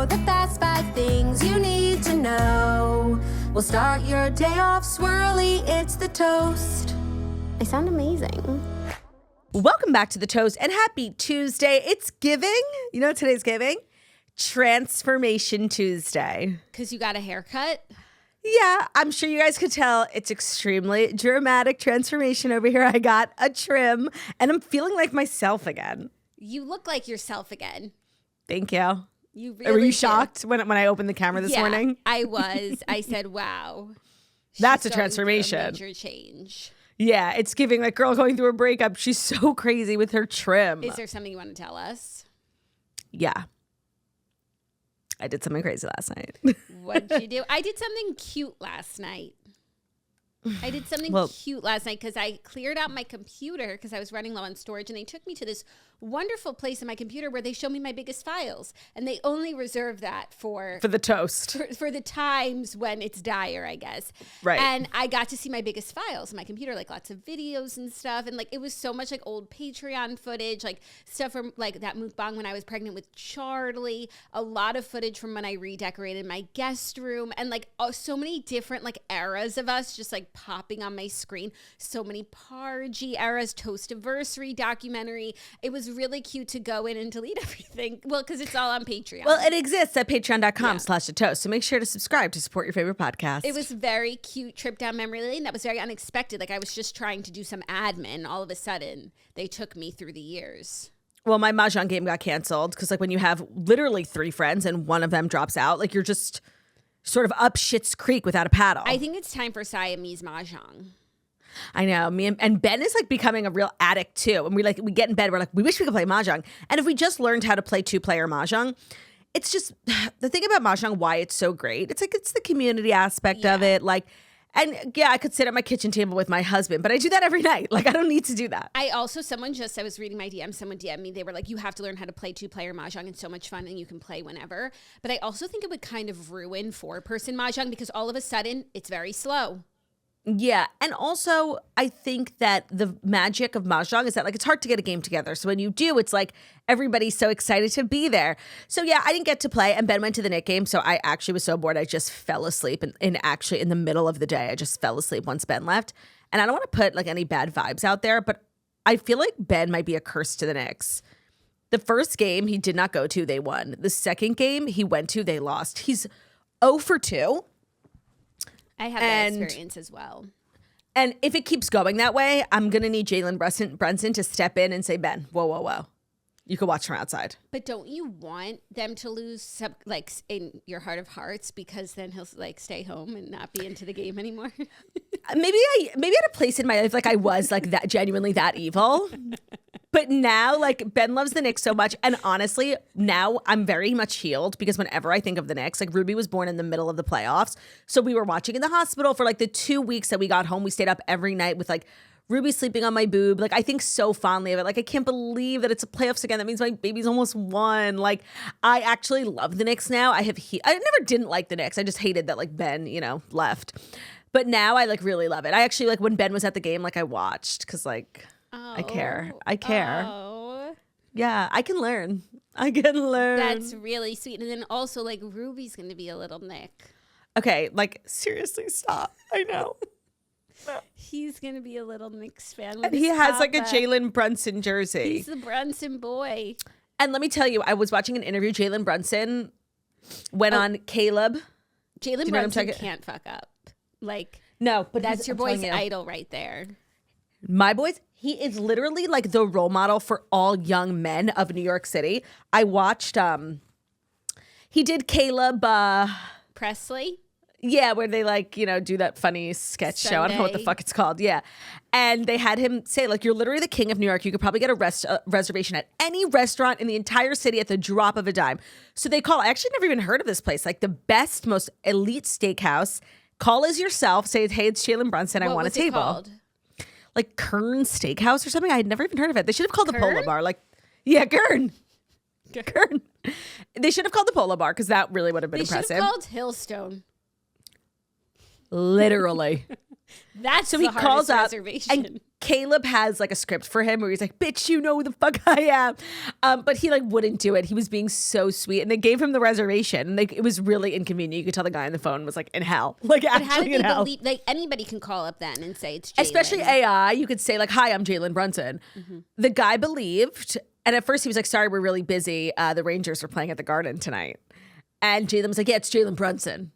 the fast 5 things you need to know. We'll start your day off swirly, it's the toast. I sound amazing. Welcome back to The Toast and happy Tuesday. It's giving. You know what today's giving? Transformation Tuesday. Because you got a haircut? Yeah, I'm sure you guys could tell it's extremely dramatic transformation over here. I got a trim and I'm feeling like myself again. You look like yourself again. Thank you. You really Were you did. shocked when I opened the camera this morning? I was. I said, wow. That's a She's going transformation. through a major change. Yeah, it's giving like girl going through a breakup. She's so crazy with her trim. Is there something you want to tell us? Yeah. I did something crazy last night. What did you do? I did something cute last night. Cute last night because I cleared out my computer because I was running low on storage, and they took me to this wonderful place in my computer where they show me my biggest files, and they only reserve that for the toast. For the times when it's dire, I guess. Right. And I got to see my biggest files on my computer, like lots of videos and stuff, and like it was so much like old Patreon footage, like stuff from like that mukbang when I was pregnant with Charlie, a lot of footage from when I redecorated my guest room, and like so many different like eras of us just like popping on my screen. So many Pargy eras, Toastiversary documentary. It was really cute to go in and delete everything. Well, because it's all on Patreon. Well, it exists at patreon.com/thetoast. So make sure to subscribe to support your favorite podcast. It was a very cute trip down memory lane. That was very unexpected. Like I was just trying to do some admin. All of a sudden, they took me through the years. Well, my Mahjong game got canceled because like when you have literally 3 friends and one of them drops out, like you're just sort of up Schitt's Creek without a paddle. I think it's time for Siamese Mahjong. I know. Me and Ben is like becoming a real addict too. And we get in bed, we're like, we wish we could play Mahjong. And if we just learned how to play 2-player Mahjong, it's just the thing about Mahjong, why it's so great. It's like it's the community aspect of it. Like, and yeah, I could sit at my kitchen table with my husband, but I do that every night. Like I don't need to do that. I was reading my DM, someone DM'd me. They were like, you have to learn how to play 2-player Mahjong. It's so much fun and you can play whenever. But I also think it would kind of ruin 4-person Mahjong because all of a sudden it's very slow. Yeah. And also, I think that the magic of Mahjong is that like it's hard to get a game together. So when you do, it's like everybody's so excited to be there. So yeah, I didn't get to play and Ben went to the Nick game. So I actually was so bored. I just fell asleep in the middle of the day. I just fell asleep once Ben left. And I don't want to put like any bad vibes out there, but I feel like Ben might be a curse to the Knicks. The first game he did not go to, they won. The second game he went to, they lost. He's 0 for 2. I had that experience as well. And if it keeps going that way, I'm going to need Jalen Brunson to step in and say, Ben, whoa. You can watch from outside. But don't you want them to lose like in your heart of hearts because then he'll like stay home and not be into the game anymore? Maybe I had a place in my life like I was like that genuinely that evil. But now like Ben loves the Knicks so much. And honestly, now I'm very much healed because whenever I think of the Knicks, like Ruby was born in the middle of the playoffs. So we were watching in the hospital for like the 2 weeks that we got home. We stayed up every night with like Ruby sleeping on my boob. Like I think so fondly of it. Like I can't believe that it's a playoffs again. That means my baby's almost won. Like I actually love the Knicks now. I never didn't like the Knicks. I just hated that like Ben, left. But now I like really love it. I actually like when Ben was at the game, like I watched because like I care. Oh. Yeah, I can learn. That's really sweet. And then also like Ruby's going to be a little Nick. Okay, like seriously, stop. I know. No. He's going to be a little Knicks fan. And he has like a Jalen Brunson jersey. He's the Brunson boy. And let me tell you, I was watching an interview. Jalen Brunson went on Caleb. Jalen Brunson can't fuck up. Like, no, but that's your boy's idol right there. My boy's, he is literally like the role model for all young men of New York City. I watched, he did Caleb. Presley? Yeah, where they like, do that funny sketch show. I don't know what the fuck it's called. Yeah. And they had him say, like, you're literally the king of New York. You could probably get a reservation at any restaurant in the entire city at the drop of a dime. So they call, I actually never even heard of this place, like the best, most elite steakhouse. Call as yourself, say, hey, it's Jalen Brunson. I want a table. Called? Like Kern Steakhouse or something. I had never even heard of it. They should have called the Polo Bar. Like, yeah, Kern. They should have called the Polo Bar because that really would have been impressive. They should have called Hillstone. Literally. That's so the he calls up reservation. And Caleb has like a script for him where he's like, bitch, you know who the fuck I am. But he like wouldn't do it. He was being so sweet. And they gave him the reservation. And like it was really inconvenient. You could tell the guy on the phone was like in hell. Like But how did actually in they hell. believe? Like anybody can call up then and say it's Jalen. Especially AI. You could say like, hi, I'm Jalen Brunson. The guy believed. And at first he was like, sorry, we're really busy. The Rangers are playing at the Garden tonight. And Jalen was like, yeah, it's Jalen Brunson.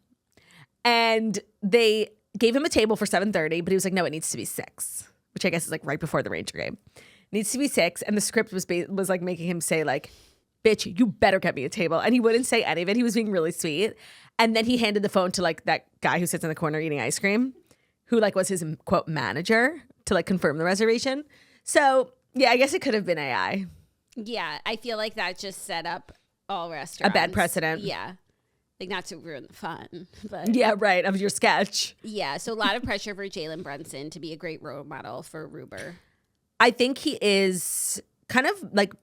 And they gave him a table for 7:30, but he was like, no, it needs to be 6. Which I guess is like right before the Ranger game. Needs to be 6. And the script was like making him say like, bitch, you better get me a table. And he wouldn't say any of it. He was being really sweet. And then he handed the phone to like that guy who sits in the corner eating ice cream, who like was his quote manager to like confirm the reservation. So yeah, I guess it could have been AI. Yeah, I feel like that just set up all restaurants. A bad precedent. Yeah. Like not to ruin the fun, but Yeah, right. Of your sketch. yeah. So a lot of pressure for Jalen Brunson to be a great role model for Ruber. I think he is kind of like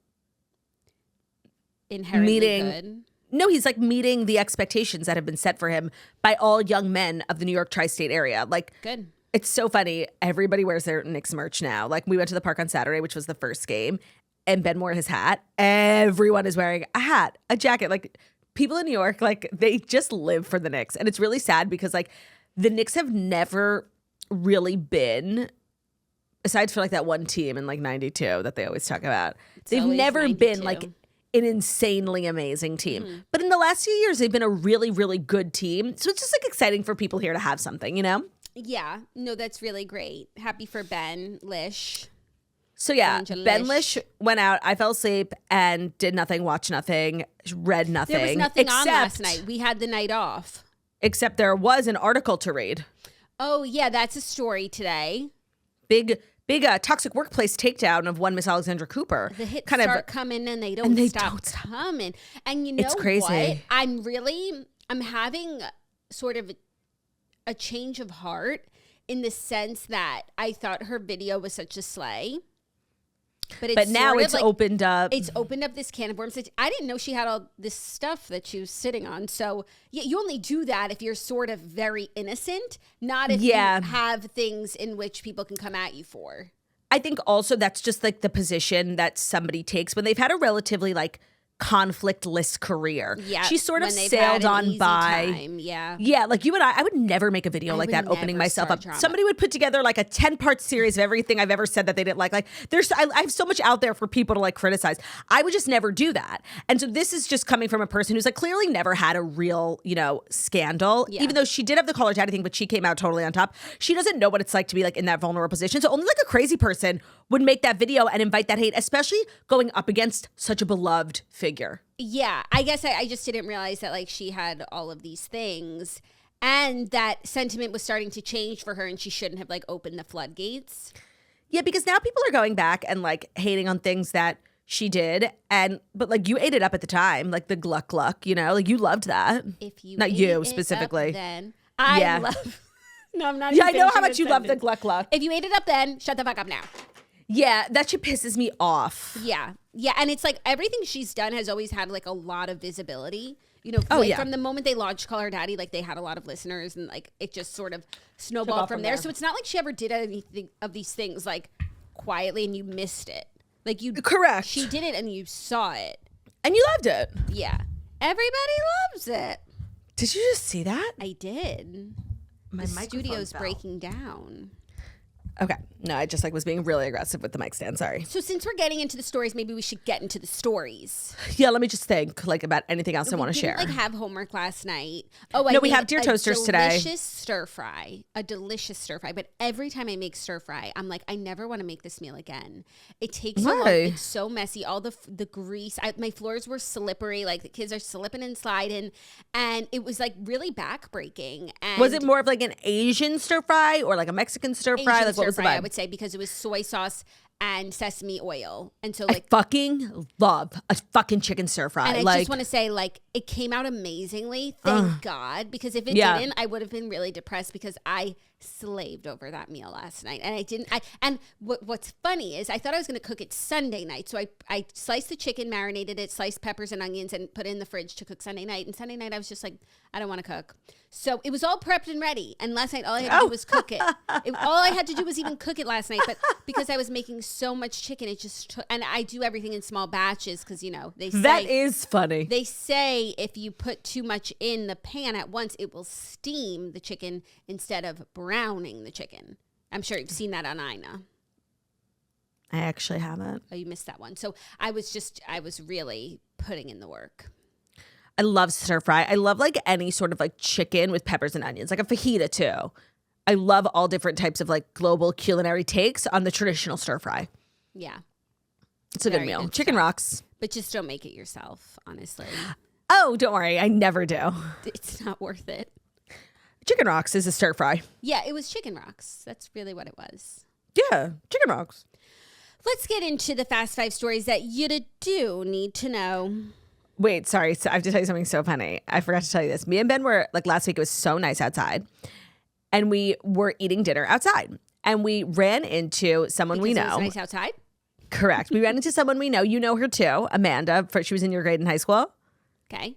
Inherently meeting. good. No, he's like meeting the expectations that have been set for him by all young men of the New York tri-state area. Like, Good. it's so funny. Everybody wears their Knicks merch now. Like, we went to the park on Saturday, which was the first game, and Ben wore his hat. Everyone is wearing a hat, a jacket. Like, people in New York, like, they just live for the Knicks. And it's really sad because, like, the Knicks have never really been, aside for, like, that one team in, like, 92 that they always talk about, they've always never 92. been, like, an insanely amazing team. But in the last few years, they've been a really, really good team. So it's just, like, exciting for people here to have something, you know? Yeah. No, that's really great. Happy for Ben Lish. So yeah, Angelish. Ben Lish went out. I fell asleep and did nothing, watched nothing, read nothing. There was nothing on last night. We had the night off. Except there was an article to read. Oh, yeah. That's a story today. Big toxic workplace takedown of one Miss Alexandra Cooper. The hits kind start of coming and they don't stop coming. And you know It's crazy. what? I'm having sort of a change of heart in the sense that I thought her video was such a slay. But now sort of it's like, opened up. It's opened up this can of worms. I didn't know she had all this stuff that she was sitting on. So yeah, you only do that if you're sort of very innocent, not if you have things in which people can come at you for. I think also that's just like the position that somebody takes when they've had a relatively like conflictless career. Yeah, She sort of when they've sailed had an on easy by. time, yeah. Yeah, like you and I would never make a video like would that opening never myself start up. drama. Somebody would put together like a 10-part series of everything I've ever said that they didn't like. Like I have so much out there for people to like criticize. I would just never do that. And so this is just coming from a person who's like clearly never had a real, scandal. Yeah. Even though she did have the caller daddy thing, but she came out totally on top. She doesn't know what it's like to be like in that vulnerable position. So only like a crazy person would make that video and invite that hate, especially going up against such a beloved figure. Yeah, I guess I just didn't realize that like she had all of these things and that sentiment was starting to change for her and she shouldn't have like opened the floodgates. Yeah, because now people are going back and like hating on things that she did, but like you ate it up at the time, like the gluck, like you loved that. If you not ate you it specifically, up then I Yeah. love. No, I'm not. Yeah, I even know how finishing much you the love the sentence. gluck. If you ate it up then, shut the fuck up now. Yeah, that shit pisses me off. Yeah. Yeah. And it's like everything she's done has always had like a lot of visibility. From the moment they launched Call Her Daddy, like they had a lot of listeners and like it just sort of snowballed off from from there. there. So it's not like she ever did anything of these things like quietly and you missed it. Like you Correct. She did it and you saw it. And you loved it. Yeah. Everybody loves it. Did you just see that? I did. My The microphone studio's fell. breaking down. Okay. No, I just like was being really aggressive with the mic stand. Sorry. So since we're getting into the stories, maybe we should get into the stories. Yeah, let me just think like about anything else I want to share. Like have homework last night. Oh, No, we have Dear Toasters today. Delicious stir fry, a delicious stir fry. But every time I make stir fry, I'm like, I never want to make this meal again. It takes so long. Why? It's so messy. All the grease. My floors were slippery. Like the kids are slipping and sliding, and it was like really backbreaking. And Was it more of like an Asian stir fry or like a Mexican stir fry? Asian Like what was the stir fry, vibe? I would say, because it was soy sauce and sesame oil, and so I like. fucking love a fucking chicken stir fry. And I like, just want to say, like, it came out amazingly. Thank God. Because if it Yeah. didn't, I would have been really depressed because I slaved over that meal last night. And what's funny is I thought I was going to cook it Sunday night. So I sliced the chicken, marinated it, sliced peppers and onions, and put it in the fridge to cook Sunday night. And Sunday night I was just like, I don't want to cook. So it was all prepped and ready. And last night all I had to do was cook it. All I had to do was even cook it last night. But because I was making so much chicken, it just took, and I do everything in small batches because, they say. That is funny. They say if you put too much in the pan at once, it will steam the chicken instead of browning the chicken. I'm sure you've seen that on Ina. I actually haven't. Oh, you missed that one. So I was really putting in the work. I love stir fry. I love like any sort of like chicken with peppers and onions, like a fajita too. I love all different types of like global culinary takes on the traditional stir fry. Yeah. It's a good meal. Chicken stuff. rocks. But just don't make it yourself, honestly. Oh, don't worry. I never do. It's not worth it. Chicken rocks is a stir fry. Yeah, it was chicken rocks. That's really what it was. Yeah, chicken rocks. Let's get into the fast 5 stories that you do need to know. Wait, sorry. So I have to tell you something so funny. I forgot to tell you this. Me and Ben were like last week. It was so nice outside. And we were eating dinner outside. And we ran into someone we know. It was nice outside? Correct. We ran into someone we know. You know her too, Amanda. She was in your grade in high school. Okay.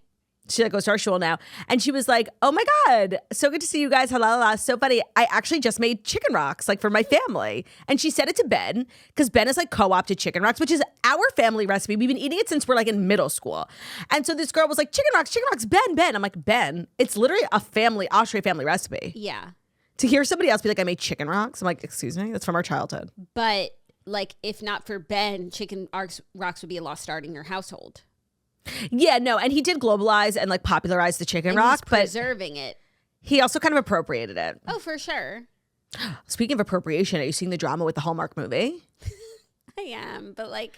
She like goes to our school now. And she was like, oh my God, so good to see you guys. La. So funny. I actually just made chicken rocks like for my family. And she said it to Ben because Ben has like co-opted chicken rocks, which is our family recipe. We've been eating it since we're like in middle school. And so this girl was like, chicken rocks, Ben. I'm like, Ben, it's literally a Oshry family recipe. Yeah. To hear somebody else be like, I made chicken rocks. I'm like, excuse me, that's from our childhood. But like, if not for Ben, chicken rocks would be a lost art in your household. Yeah, no, and he did globalize and like popularize the chicken And rock, he's preserving it. He also kind of appropriated it. Oh, for sure. Speaking of appropriation, are you seeing the drama with the Hallmark movie? I am, but like,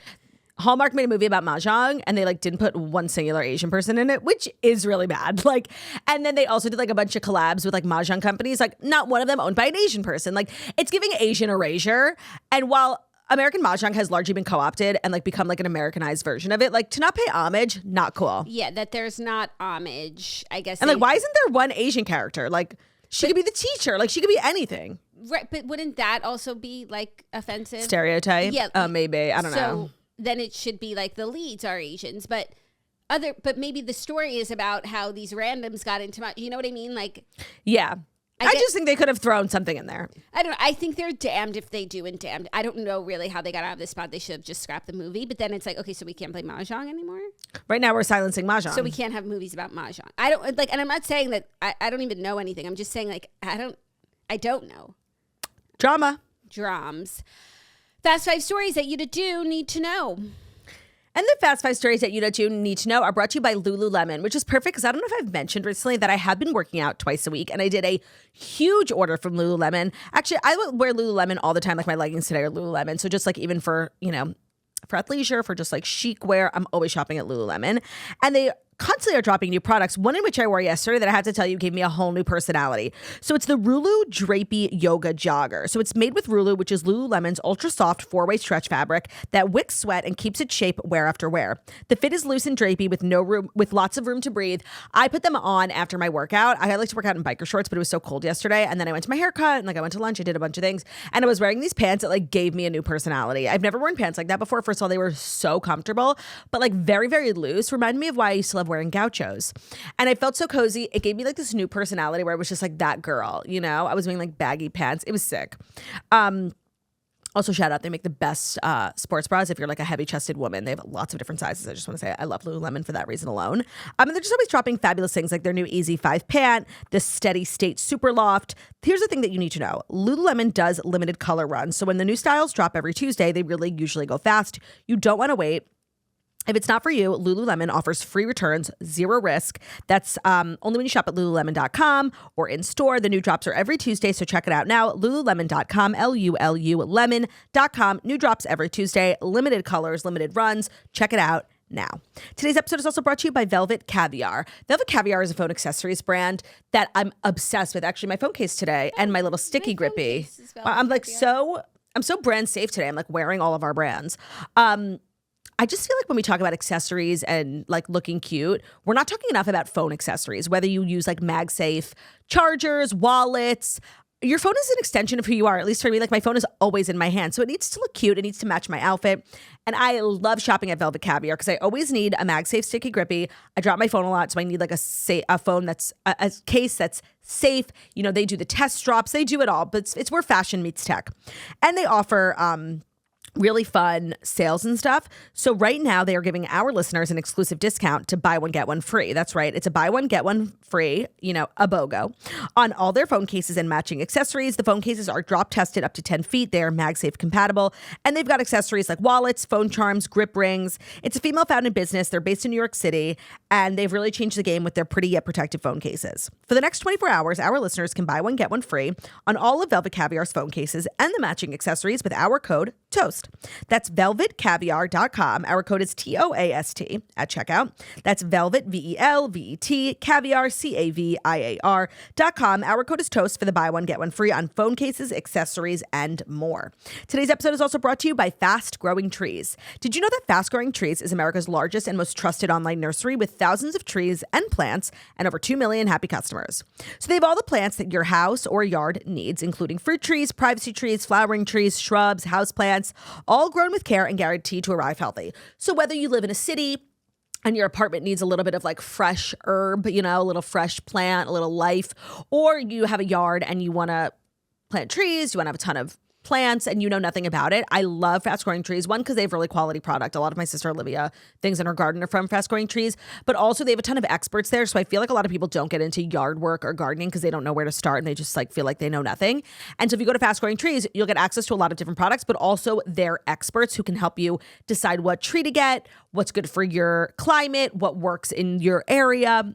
Hallmark made a movie about mahjong and they like didn't put one singular Asian person in it, which is really bad. Like, and then they also did like a bunch of collabs with like mahjong companies, like not one of them owned by an Asian person. Like, it's giving Asian erasure. And while American mahjong has largely been co-opted and like become like an Americanized version of it, like to not pay homage, not cool. yeah, that there's not homage, I guess. And like, why isn't there one Asian character? Like, she could be the teacher. Like, she could be anything. Right, but wouldn't that also be like offensive? Stereotype? Yeah. Maybe. I don't know. So then it should be like the leads are Asians, but maybe the story is about how these randoms got into you know what I mean? Like, yeah. I just think they could have thrown something in there. I don't know. I think they're damned if they do and damned. I don't know really how they got out of this spot. They should have just scrapped the movie. But then it's like, okay, so we can't play mahjong anymore? Right now we're silencing mahjong. So we can't have movies about mahjong. I don't like, and I'm not saying that I don't even know anything. I'm just saying like, I don't know. Drama. Drums. Fast 5 stories that you do need to know. And the fast 5 stories that you do need to know are brought to you by Lululemon, which is perfect because I don't know if I've mentioned recently that I have been working out twice a week and I did a huge order from Lululemon. Actually, I wear Lululemon all the time. Like my leggings today are Lululemon. So just like even for, for athleisure, for just like chic wear, I'm always shopping at Lululemon. And they constantly are dropping new products. One in which I wore yesterday that I have to tell you gave me a whole new personality. So it's the Rulu Drapey Yoga Jogger. So it's made with Rulu, which is Lululemon's ultra soft 4-way stretch fabric that wicks sweat and keeps its shape wear after wear. The fit is loose and drapey with lots of room to breathe. I put them on after my workout. I like to work out in biker shorts, but it was so cold yesterday. And then I went to my haircut and like I went to lunch. I did a bunch of things and I was wearing these pants that like gave me a new personality. I've never worn pants like that before. First of all, they were so comfortable, but like very, very loose. Reminded me of why I used to love wearing gauchos. And I felt so cozy. It gave me like this new personality where I was just like that girl, I was wearing like baggy pants. It was sick. Also, shout out, they make the best sports bras if you're like a heavy-chested woman. They have lots of different sizes. I just want to say I love Lululemon for that reason alone. And they're just always dropping fabulous things like their new Easy 5 pant, the Steady State Super Loft. Here's the thing that you need to know. Lululemon does limited color runs. So when the new styles drop every Tuesday, they really usually go fast. You don't want to wait. If it's not for you, Lululemon offers free returns, zero risk. That's only when you shop at Lululemon.com or in store. The new drops are every Tuesday, so check it out now. Lululemon.com, Lulu lemon.com. New drops every Tuesday, limited colors, limited runs. Check it out now. Today's episode is also brought to you by Velvet Caviar. Velvet Caviar is a phone accessories brand that I'm obsessed with. Actually, my phone case today and my little sticky grippy. I'm like I'm so brand safe today. I'm like wearing all of our brands. I just feel like when we talk about accessories and like looking cute, we're not talking enough about phone accessories, whether you use like MagSafe chargers, wallets, your phone is an extension of who you are. At least for me, like my phone is always in my hand. So it needs to look cute. It needs to match my outfit. And I love shopping at Velvet Caviar because I always need a MagSafe Sticky Grippy. I drop my phone a lot, so I need like a phone that's a case that's safe. You know, they do the test drops. They do it all, but it's where fashion meets tech. And they offer really fun sales and stuff. So right now they are giving our listeners an exclusive discount to buy one, get one free. That's right. It's a buy one, get one free, you know, a BOGO on all their phone cases and matching accessories. The phone cases are drop tested up to 10 feet. They are MagSafe compatible. And they've got accessories like wallets, phone charms, grip rings. It's a female founded business. They're based in New York City and they've really changed the game with their pretty yet protective phone cases. For the next 24 hours, our listeners can buy one, get one free on all of Velvet Caviar's phone cases and the matching accessories with our code TOAST. That's velvetcaviar.com. Our code is TOAST at checkout. That's velvet, VELVET, caviar, CAVIAR.com. Our code is TOAST for the buy one, get one free on phone cases, accessories, and more. Today's episode is also brought to you by Fast Growing Trees. Did you know that Fast Growing Trees is America's largest and most trusted online nursery with thousands of trees and plants and over 2 million happy customers? So they have all the plants that your house or yard needs, including fruit trees, privacy trees, flowering trees, shrubs, houseplants, all grown with care and guaranteed to arrive healthy. So whether you live in a city and your apartment needs a little bit of like fresh herb, you know, a little fresh plant, a little life, or you have a yard and you want to plant trees, you want to have a ton of plants and you know nothing about it. I love Fast Growing Trees. One, because they have really quality product. A lot of my sister Olivia things in her garden are from Fast Growing Trees, but also they have a ton of experts there. So I feel like a lot of people don't get into yard work or gardening because they don't know where to start and they just like feel like they know nothing. And so if you go to Fast Growing Trees, you'll get access to a lot of different products, but also they're experts who can help you decide what tree to get, what's good for your climate, what works in your area.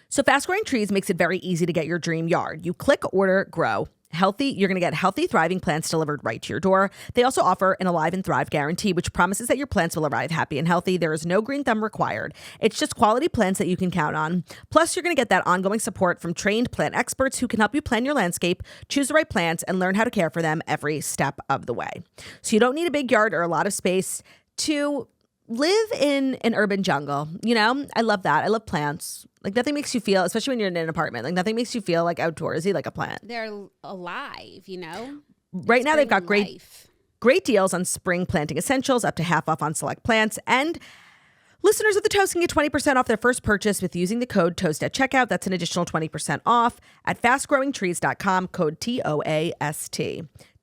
So Fast Growing Trees makes it very easy to get your dream yard. You click, order, grow. Healthy, you're going to get healthy, thriving plants delivered right to your door. They also offer an Alive and Thrive guarantee, which promises that your plants will arrive happy and healthy. There is no green thumb required. It's just quality plants that you can count on. Plus, you're going to get that ongoing support from trained plant experts who can help you plan your landscape, choose the right plants, and learn how to care for them every step of the way. So you don't need a big yard or a lot of space to live in an urban jungle. You know, I love that. I love plants. Like nothing makes you feel, especially when you're in an apartment, like nothing makes you feel like outdoorsy like a plant. They're alive, you know? Right now they've got great deals on spring planting essentials, up to half off on select plants. And listeners of The Toast can get 20% off their first purchase with using the code TOAST at checkout. That's an additional 20% off at fastgrowingtrees.com, code TOAST.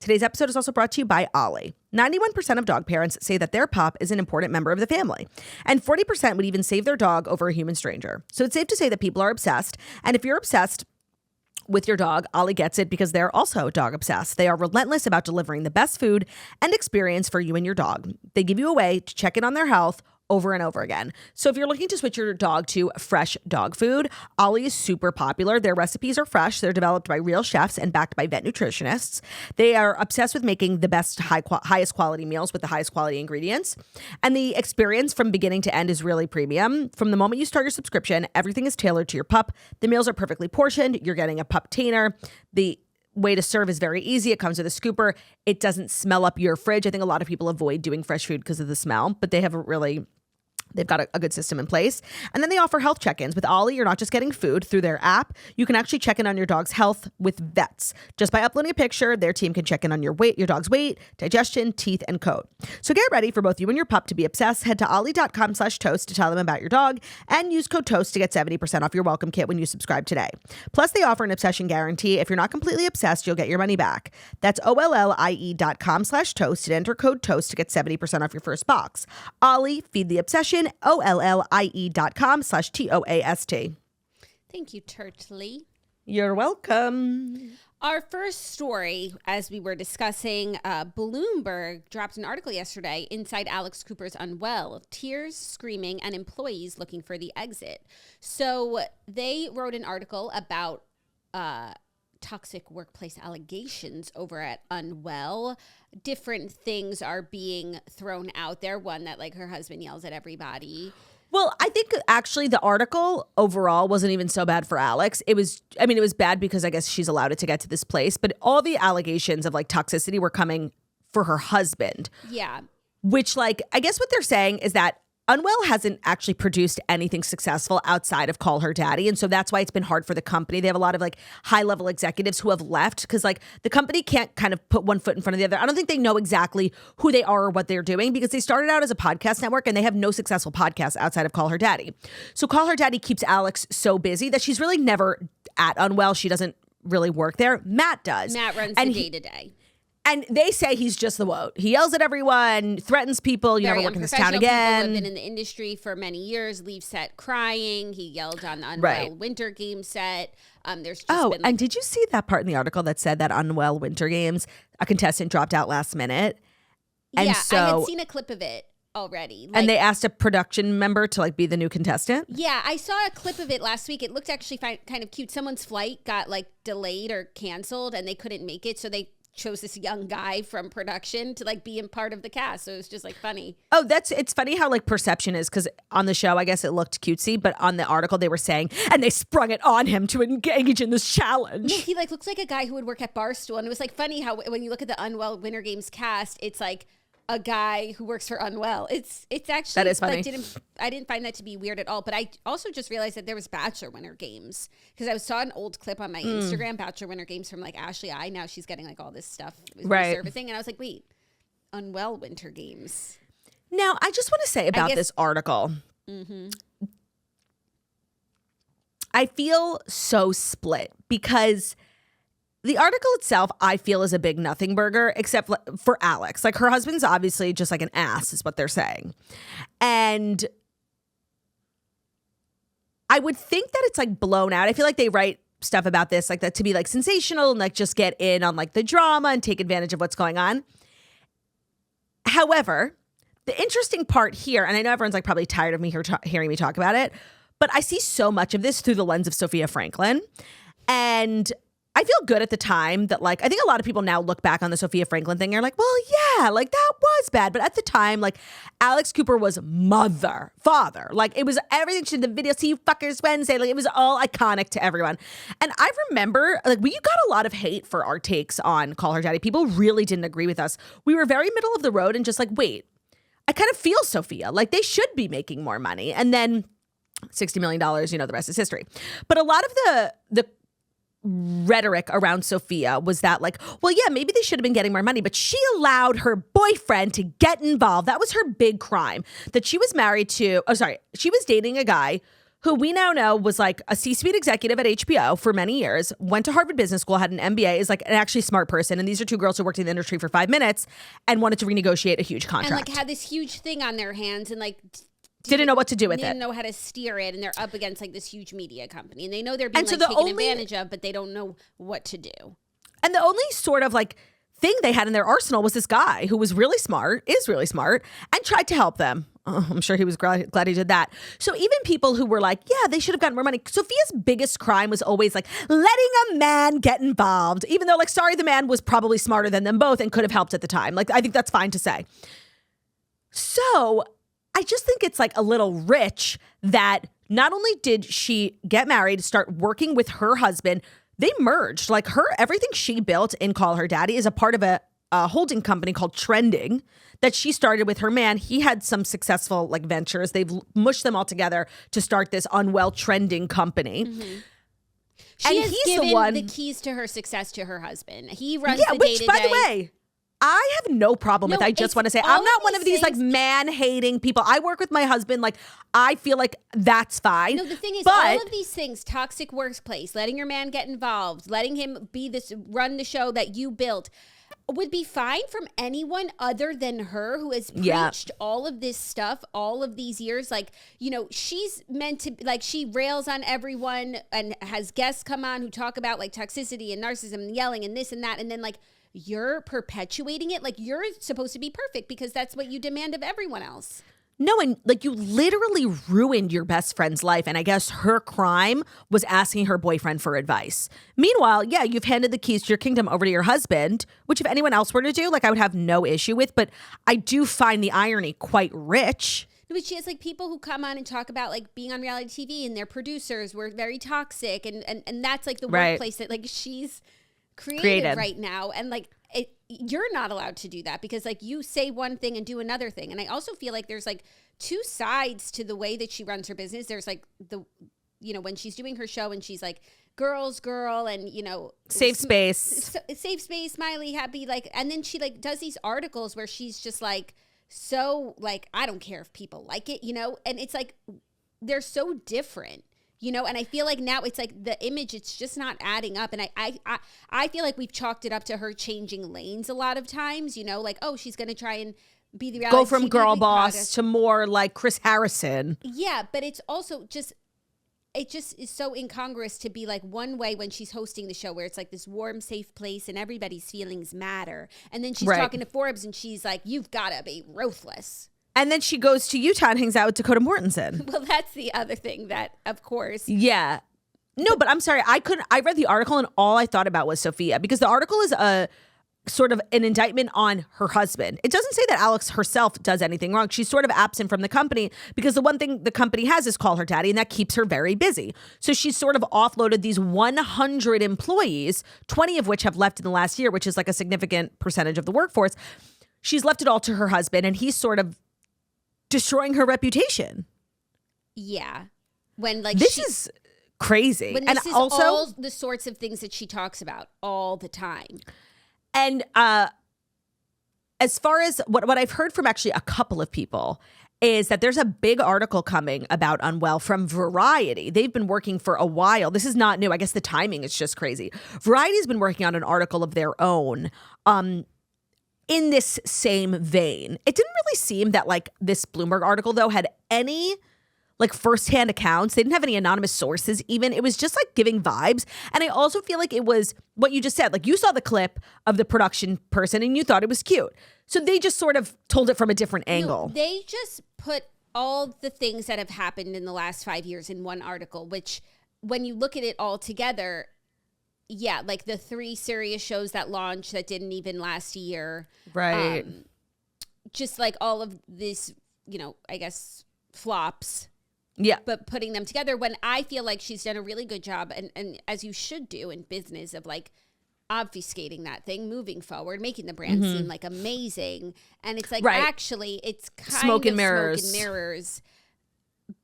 Today's episode is also brought to you by Ollie. 91% of dog parents say that their pup is an important member of the family, and 40% would even save their dog over a human stranger. So it's safe to say that people are obsessed, and if you're obsessed with your dog, Ollie gets it because they're also dog obsessed. They are relentless about delivering the best food and experience for you and your dog. They give you a way to check in on their health over and over again. So if you're looking to switch your dog to fresh dog food, Ollie is super popular. Their recipes are fresh. They're developed by real chefs and backed by vet nutritionists. They are obsessed with making the best, highest quality meals with the highest quality ingredients. And the experience from beginning to end is really premium. From the moment you start your subscription, everything is tailored to your pup. The meals are perfectly portioned. You're getting a pup tainer. The way to serve is very easy. It comes with a scooper. It doesn't smell up your fridge. I think a lot of people avoid doing fresh food because of the smell, but they've got a good system in place. And then they offer health check-ins. With Ollie, you're not just getting food through their app. You can actually check in on your dog's health with vets. Just by uploading a picture, their team can check in on your dog's weight, digestion, teeth, and coat. So get ready for both you and your pup to be obsessed. Head to ollie.com/toast to tell them about your dog and use code TOAST to get 70% off your welcome kit when you subscribe today. Plus, they offer an obsession guarantee. If you're not completely obsessed, you'll get your money back. That's ollie.com/toast and enter code TOAST to get 70% off your first box. Ollie, feed the obsession. ollie.com/TOAST. Thank you, Turtley. You're welcome. Our first story, as we were discussing, Bloomberg dropped an article yesterday inside Alex Cooper's Unwell, tears, screaming, and employees looking for the exit. So they wrote an article about toxic workplace allegations over at Unwell. Different things are being thrown out there. One that like her husband yells at everybody. Well, I think actually the article overall wasn't even so bad for Alex. It was bad because I guess she's allowed it to get to this place, but all the allegations of like toxicity were coming for her husband. Yeah. Which like, I guess what they're saying is that Unwell hasn't actually produced anything successful outside of Call Her Daddy. And so that's why it's been hard for the company. They have a lot of like high level executives who have left because like the company can't kind of put one foot in front of the other. I don't think they know exactly who they are or what they're doing because they started out as a podcast network and they have no successful podcasts outside of Call Her Daddy. So Call Her Daddy keeps Alex so busy that she's really never at Unwell. She doesn't really work there. Matt does. Matt runs the day to day. And they say he's just the woat. He yells at everyone, threatens people. You never work in this town again. People have been in the industry for many years. Leave set crying. He yelled on the Unwell Winter Games set. There's just been and did you see that part in the article that said that Unwell Winter Games, a contestant dropped out last minute? And I had seen a clip of it already. And they asked a production member to like be the new contestant? Yeah, I saw a clip of it last week. It looked actually kind of cute. Someone's flight got like delayed or canceled and they couldn't make it. So they chose this young guy from production to like be in part of the cast. So it was just like funny. Oh, it's funny how like perception is because on the show, I guess it looked cutesy, but on the article they were saying, and they sprung it on him to engage in this challenge. No, he like looks like a guy who would work at Barstool. And it was like funny how when you look at the Unwell Winter Games cast, it's like a guy who works for Unwell. It's actually that is funny. Like, I didn't find that to be weird at all. But I also just realized that there was Bachelor Winter Games because I saw an old clip on my Instagram, Bachelor Winter Games from like Ashley I. Now she's getting like all this stuff resurfacing, and I was like, wait, Unwell Winter Games. Now I just want to say about this article. Mm-hmm. I feel so split because the article itself, I feel, is a big nothing burger, except for Alex. Like, her husband's obviously just like an ass, is what they're saying. And I would think that it's like blown out. I feel like they write stuff about this like that to be like sensational and like just get in on like the drama and take advantage of what's going on. However, the interesting part here, and I know everyone's like probably tired of me hearing me talk about it, but I see so much of this through the lens of Sophia Franklin. And I feel good at the time that like, I think a lot of people now look back on the Sophia Franklin thing and are like, well, yeah, like that was bad. But at the time, like Alex Cooper was father. Like it was everything she did, the video, see you fuckers Wednesday. Like it was all iconic to everyone. And I remember like we got a lot of hate for our takes on Call Her Daddy. People really didn't agree with us. We were very middle of the road and just like, wait, I kind of feel Sophia. Like they should be making more money. And then $60 million, the rest is history. But a lot of the rhetoric around Sophia was that like, well, yeah, maybe they should have been getting more money, but she allowed her boyfriend to get involved. That was her big crime, that she was married to, she was dating a guy who we now know was like a C-suite executive at HBO for many years, went to Harvard Business School, had an MBA, is like an actually smart person. And these are two girls who worked in the industry for 5 minutes and wanted to renegotiate a huge contract. And like had this huge thing on their hands and like didn't know what to do with it. Didn't know how to steer it, and they're up against like this huge media company, and they know they're being taken advantage of, but they don't know what to do. And the only sort of like thing they had in their arsenal was this guy who was really smart, and tried to help them. Oh, I'm sure he was glad he did that. So even people who were like, yeah, they should have gotten more money. Sophia's biggest crime was always like letting a man get involved, even though like, sorry, the man was probably smarter than them both and could have helped at the time. Like, I think that's fine to say. So I just think it's like a little rich that not only did she get married, start working with her husband, they merged. Like everything she built in Call Her Daddy is a part of a holding company called Trending that she started with her man. He had some successful like ventures. They've mushed them all together to start this Unwell Trending company. Mm-hmm. She has given the keys to her success to her husband. He runs the day-to-day. Which, by the way, I have no problem with. I just want to say I'm not one of these like man-hating people. I work with my husband. Like I feel like that's fine. No, the thing is, all of these things, toxic workplace, letting your man get involved, letting him run the show that you built, would be fine from anyone other than her who has preached all of this stuff all of these years. Like, she's meant to, like, she rails on everyone and has guests come on who talk about like toxicity and narcissism and yelling and this and that. And then like, you're perpetuating it. Like you're supposed to be perfect because that's what you demand of everyone else. No, and like you literally ruined your best friend's life. And I guess her crime was asking her boyfriend for advice. Meanwhile, yeah, you've handed the keys to your kingdom over to your husband, which if anyone else were to do, like I would have no issue with. But I do find the irony quite rich. But she has like people who come on and talk about like being on reality TV and their producers were very toxic. And that's like the workplace that like she's creative right now. And like you're not allowed to do that because like you say one thing and do another thing. And I also feel like there's like two sides to the way that she runs her business. There's like when she's doing her show and she's like girls girl and safe space, smiley, happy, like, and then she like does these articles where she's just like, so like, I don't care if people like it, and it's like they're so different, and I feel like now it's like the image, it's just not adding up. And I feel like we've chalked it up to her changing lanes a lot of times, like, oh, she's going to try and be the reality go from TV girl Big boss Brother to more like Chris Harrison. Yeah, but it's also it just is so incongruous to be like one way when she's hosting the show where it's like this warm, safe place and everybody's feelings matter. And then she's talking to Forbes and she's like, you've got to be ruthless. And then she goes to Utah and hangs out with Dakota Mortensen. Well, that's the other thing that, of course. Yeah. No, but I'm sorry. I read the article and all I thought about was Sophia, because the article is a sort of an indictment on her husband. It doesn't say that Alex herself does anything wrong. She's sort of absent from the company because the one thing the company has is Call Her Daddy, and that keeps her very busy. So she's sort of offloaded these 100 employees, 20 of which have left in the last year, which is like a significant percentage of the workforce. She's left it all to her husband, and he's sort of destroying her reputation. Yeah. When like this is crazy. When this is also all the sorts of things that she talks about all the time. And as far as what I've heard from actually a couple of people is that there's a big article coming about Unwell from Variety. They've been working for a while. This is not new. I guess the timing is just crazy. Variety's been working on an article of their own in this same vein. It didn't really seem that like this Bloomberg article, though, had any like firsthand accounts. They didn't have any anonymous sources even. It was just like giving vibes. And I also feel like it was what you just said. Like you saw the clip of the production person and you thought it was cute. So they just sort of told it from a different angle. No, they just put all the things that have happened in the last 5 years in one article, which when you look at it all together, yeah, like the 3 serious shows that launched that didn't even last a year. Right. Just like all of this, I guess, flops. Yeah. But putting them together when I feel like she's done a really good job and as you should do in business of like obfuscating that thing, moving forward, making the brand seem like amazing. And it's like, actually, it's kind smoke and of mirrors. smoke and mirrors.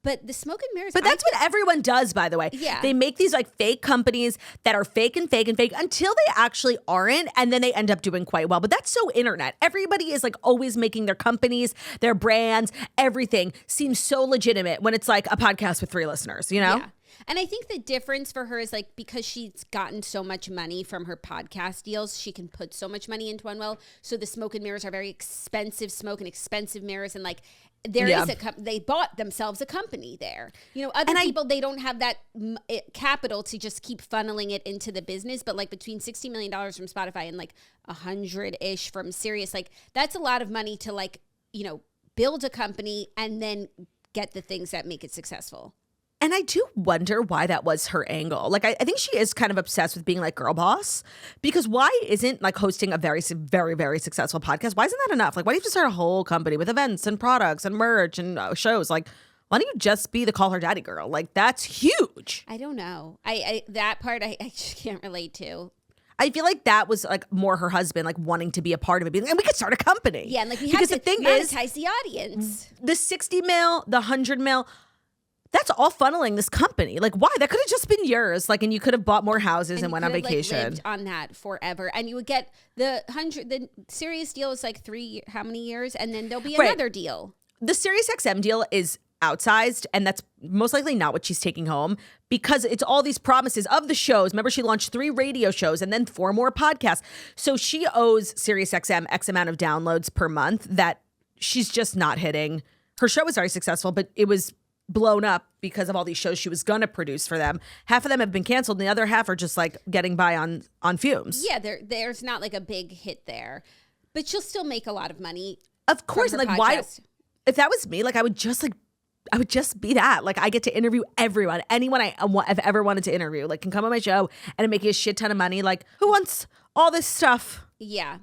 But the smoke and mirrors. But that's what everyone does, by the way. Yeah. They make these like fake companies that are fake and fake and fake until they actually aren't. And then they end up doing quite well. But that's so internet. Everybody is like always making their companies, their brands, everything seems so legitimate when it's like a podcast with 3 listeners, Yeah. And I think the difference for her is like because she's gotten so much money from her podcast deals, she can put so much money into Unwell. So the smoke and mirrors are very expensive smoke and expensive mirrors. And like there is they bought themselves a company there. Other people, they don't have that capital to just keep funneling it into the business. But like between $60 million from Spotify and like 100-ish from Sirius, like that's a lot of money to like, build a company and then get the things that make it successful. And I do wonder why that was her angle. Like, I think she is kind of obsessed with being like girl boss, because why isn't like hosting a very, very, very successful podcast? Why isn't that enough? Like, why do you have to start a whole company with events and products and merch and shows? Like, why don't you just be the Call Her Daddy girl? Like, that's huge. I don't know. I that part I just can't relate to. I feel like that was like more her husband like wanting to be a part of it, being like, and we could start a company. Yeah, and like we have to monetize the audience. The 60 mil, the 100 mil. That's all funneling this company. Like, why? That could have just been yours. Like, and you could have bought more houses and went on vacation. Like, lived on that forever, and you would get the Sirius deal is like how many years, and then there'll be another deal. The Sirius XM deal is outsized, and that's most likely not what she's taking home because it's all these promises of the shows. Remember, she launched 3 radio shows and then 4 more podcasts. So she owes Sirius XM X amount of downloads per month that she's just not hitting. Her show was very successful, but it was blown up because of all these shows she was gonna produce for them. Half of them have been canceled and the other half are just like getting by on fumes. Yeah, there's not like a big hit there, but she'll still make a lot of money. Of course. Like, why? If that was me, like I would just be that. Like, I get to interview anyone I've ever wanted to interview, like can come on my show and I'm making a shit ton of money. Like, who wants all this stuff? Yeah.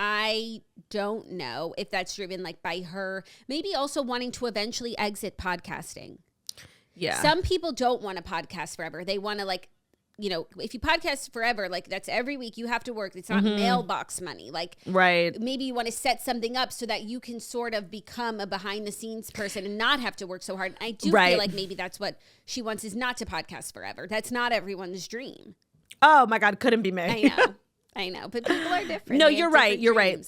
I don't know if that's driven like by her maybe also wanting to eventually exit podcasting. Yeah. Some people don't want to podcast forever. They want to like if you podcast forever, like that's every week you have to work. It's not mailbox money. Like, right. Maybe you want to set something up so that you can sort of become a behind the scenes person and not have to work so hard. I do feel like maybe that's what she wants, is not to podcast forever. That's not everyone's dream. Oh my God, couldn't be me. I know, but people are different. No, you're right. You're right.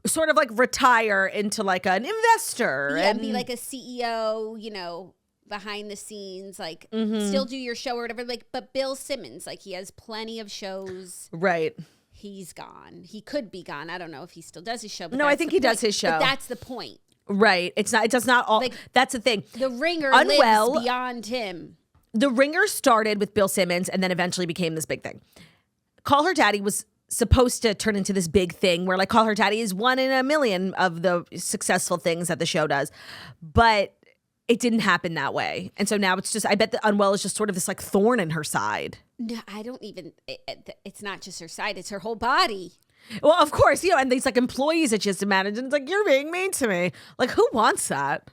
Sort of like retire into like an investor. Yeah, and be like a CEO, behind the scenes, like still do your show or whatever. Like, but Bill Simmons, like he has plenty of shows. Right. He's gone. He could be gone. I don't know if he still does his show. But no, I think he does his show. But that's the point. Right. It does not all. Like, that's the thing. The Ringer Unwell, lives beyond him. The Ringer started with Bill Simmons and then eventually became this big thing. Call Her Daddy was supposed to turn into this big thing where like Call Her Daddy is 1 in a million of the successful things that the show does. But it didn't happen that way. And so now it's just, I bet that Unwell is just sort of this like thorn in her side. No, I don't even, it's not just her side, it's her whole body. Well, of course, and these like employees that she has to manage, and it's like, you're being mean to me. Like, who wants that?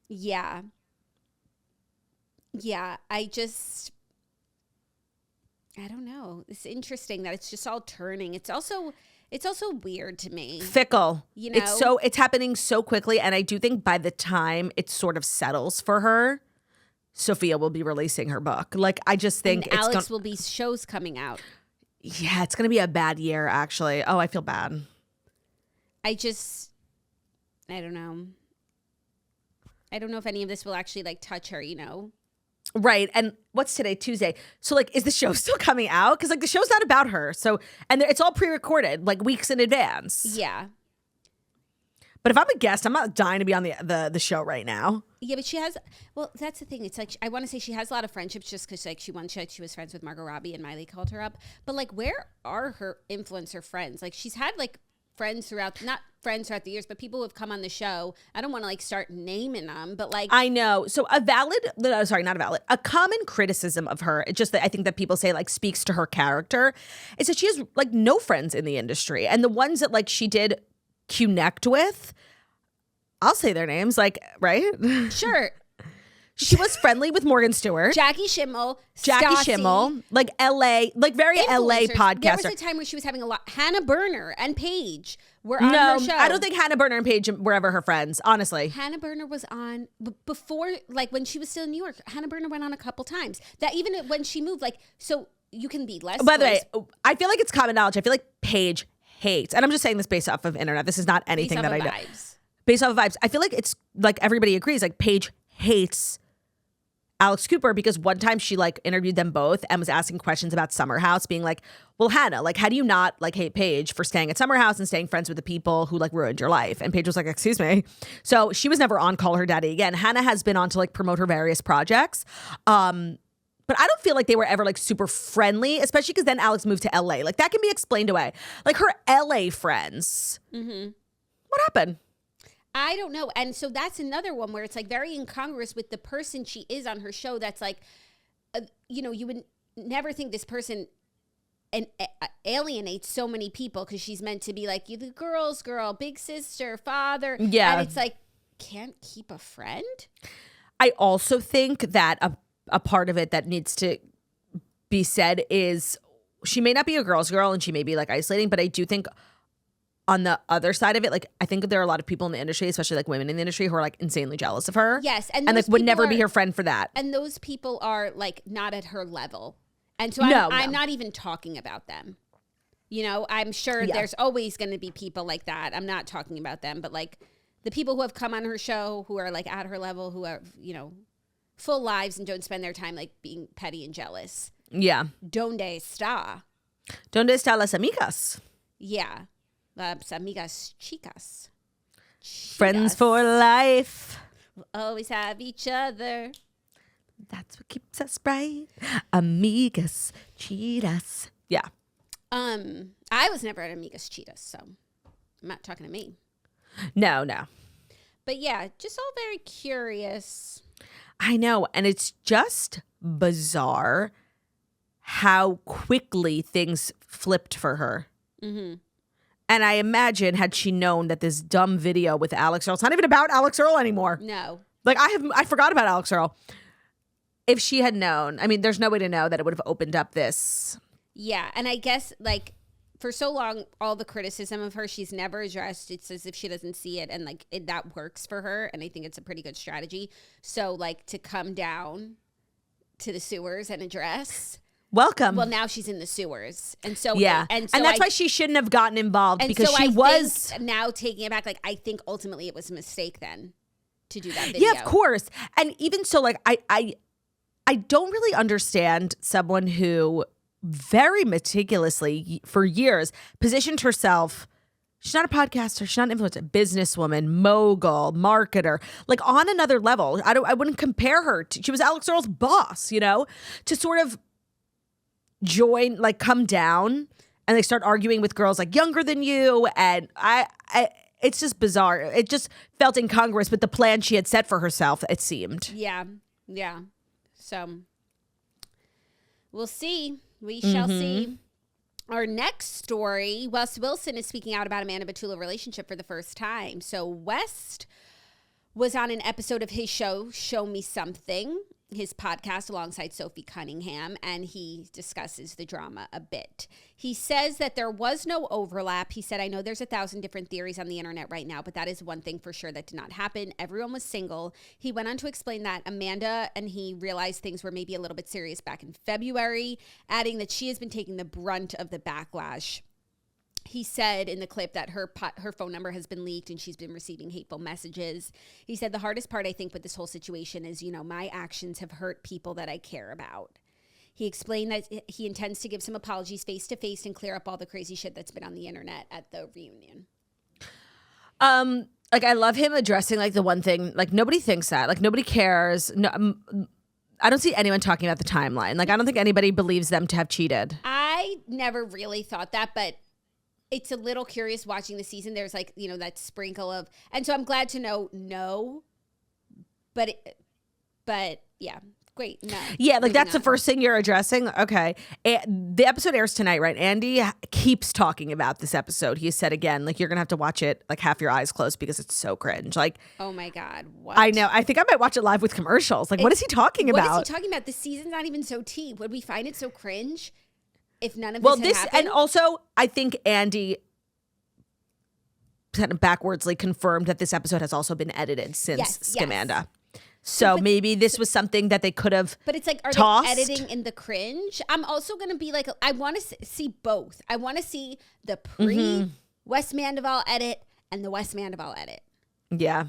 Yeah. I don't know. It's interesting that it's just all turning. It's also weird to me. Fickle. It's happening so quickly. And I do think by the time it sort of settles for her, Sophia will be releasing her book. Like, I just think and Alex will be shows coming out. Yeah, it's going to be a bad year, actually. Oh, I feel bad. I don't know. I don't know if any of this will actually like touch her, Right. And what's today? Tuesday. So like, is the show still coming out? Because like the show's not about her. So, and it's all pre-recorded like weeks in advance. Yeah. But if I'm a guest, I'm not dying to be on the show right now. Yeah, but she has, well, that's the thing. It's like, I want to say she has a lot of friendships just because like she was friends with Margot Robbie and Miley called her up. But like, where are her influencer friends? Like she's had like friends not friends throughout the years, but people who have come on the show. I don't want to like start naming them, but like. I know. So a common criticism of her, it's just that I think that people say like speaks to her character, is that she has like no friends in the industry. And the ones that like she did connect with, I'll say their names, like, right? Sure. She was friendly with Morgan Stewart. Jackie Schimmel, like LA, like very LA podcaster. There was a time where she was having a lot. Hannah Berner and Paige were on her show. I don't think Hannah Berner and Paige were ever her friends, honestly. Hannah Berner was on before, like when she was still in New York. Hannah Berner went on a couple times. That even when she moved, like, so you can be less. By the way, I feel like it's common knowledge. I feel like Paige hates, and I'm just saying this based off of internet. This is not anything that I know. Based off of vibes. I feel like it's like everybody agrees, like Paige hates Alex Cooper because one time she like interviewed them both and was asking questions about Summer House, being like, well, Hannah, like, how do you not like hate Paige for staying at Summer House and staying friends with the people who like ruined your life? And Paige was like, excuse me. So she was never on Call Her Daddy again. Hannah has been on to like promote her various projects. But I don't feel like they were ever like super friendly, especially because then Alex moved to LA. Like that can be explained away. Like her LA friends. Mm-hmm. What happened? I don't know. And so that's another one where it's like very incongruous with the person she is on her show. That's like, you would never think this person alienates so many people because she's meant to be like, you the girl's girl, big sister, father. Yeah. And it's like, can't keep a friend. I also think that a part of it that needs to be said is she may not be a girl's girl and she may be like isolating, but I do think on the other side of it, like I think there are a lot of people in the industry, especially like women in the industry, who are like insanely jealous of her. Yes, and like would never be her friend for that. And those people are like not at her level, and so I'm not even talking about them. I'm sure there's always going to be people like that. I'm not talking about them, but like the people who have come on her show who are like at her level, who are full lives and don't spend their time like being petty and jealous. Yeah. Donde está las amigas? Yeah. Las amigas chicas. Friends for life. We'll always have each other. That's what keeps us bright. Amigas, cheetahs. Yeah. I was never an Amigas cheetahs, so I'm not talking to me. No. But yeah, just all very curious. I know. And it's just bizarre how quickly things flipped for her. Mm-hmm. And I imagine had she known that this dumb video with Alex Earl, it's not even about Alex Earl anymore. No. Like I forgot about Alex Earl. if she had known, I mean, there's no way to know that it would have opened up this. Yeah. And I guess like for so long, all the criticism of her, she's never addressed. It's as if she doesn't see it. And like that works for her. And I think it's a pretty good strategy. So like to come down to the sewers and address. Welcome. Well, now she's in the sewers. And so, yeah. And that's why she shouldn't have gotten involved, because she was. Now taking it back, like, I think ultimately it was a mistake then to do that video. Yeah, of course. And even so, like, I don't really understand someone who very meticulously for years positioned herself. She's not a podcaster. She's not an influencer. Businesswoman, mogul, marketer, like on another level. I wouldn't compare her to. She was Alex Earl's boss, you know, to sort of join, like come down, and they start arguing with girls like younger than you, and I it's just bizarre. It just felt incongruous with the plan she had set for herself, it seemed. Yeah. So we'll see. We shall see. Our next story, Wes Wilson is speaking out about Amanda Batula relationship for the first time. So West was on an episode of his show, Show Me Something, his podcast alongside Sophie Cunningham, and he discusses the drama a bit. He says that there was no overlap. He said, I know there's 1,000 different theories on the internet right now, but that is one thing for sure that did not happen. Everyone was single. He went on to explain that Amanda and he realized things were maybe a little bit serious back in February, adding that she has been taking the brunt of the backlash. He said in the clip that her phone number has been leaked and she's been receiving hateful messages. He said, the hardest part, I think, with this whole situation is, you know, my actions have hurt people that I care about. He explained that he intends to give some apologies face to face and clear up all the crazy shit that's been on the internet at the reunion. Like, I love him addressing like the one thing, like nobody thinks that, like nobody cares. No, I don't see anyone talking about the timeline. Like, I don't think anybody believes them to have cheated. I never really thought that, but it's a little curious watching the season. There's like, you know, that sprinkle of, and so I'm glad to know no, but yeah, great. No. Yeah, like that's the first thing you're addressing. Okay. The episode airs tonight, right? Andy keeps talking about this episode. He said again, like, you're going to have to watch it, like half your eyes closed because it's so cringe. Like, oh my God. What? I know. I think I might watch it live with commercials. Like, what is he talking about? What is he talking about? The season's not even so tea. Would we find it so cringe if none of this had happened? And also, I think Andy kind of backwardsly confirmed that this episode has also been edited since Scamanda. Yes. So maybe this was something that they could have But it's like, are tossed? They editing in the cringe? I'm also going to be like, I want to see both. I want to see the pre-Wes Mandoval edit and the Wes Mandoval edit. Yeah.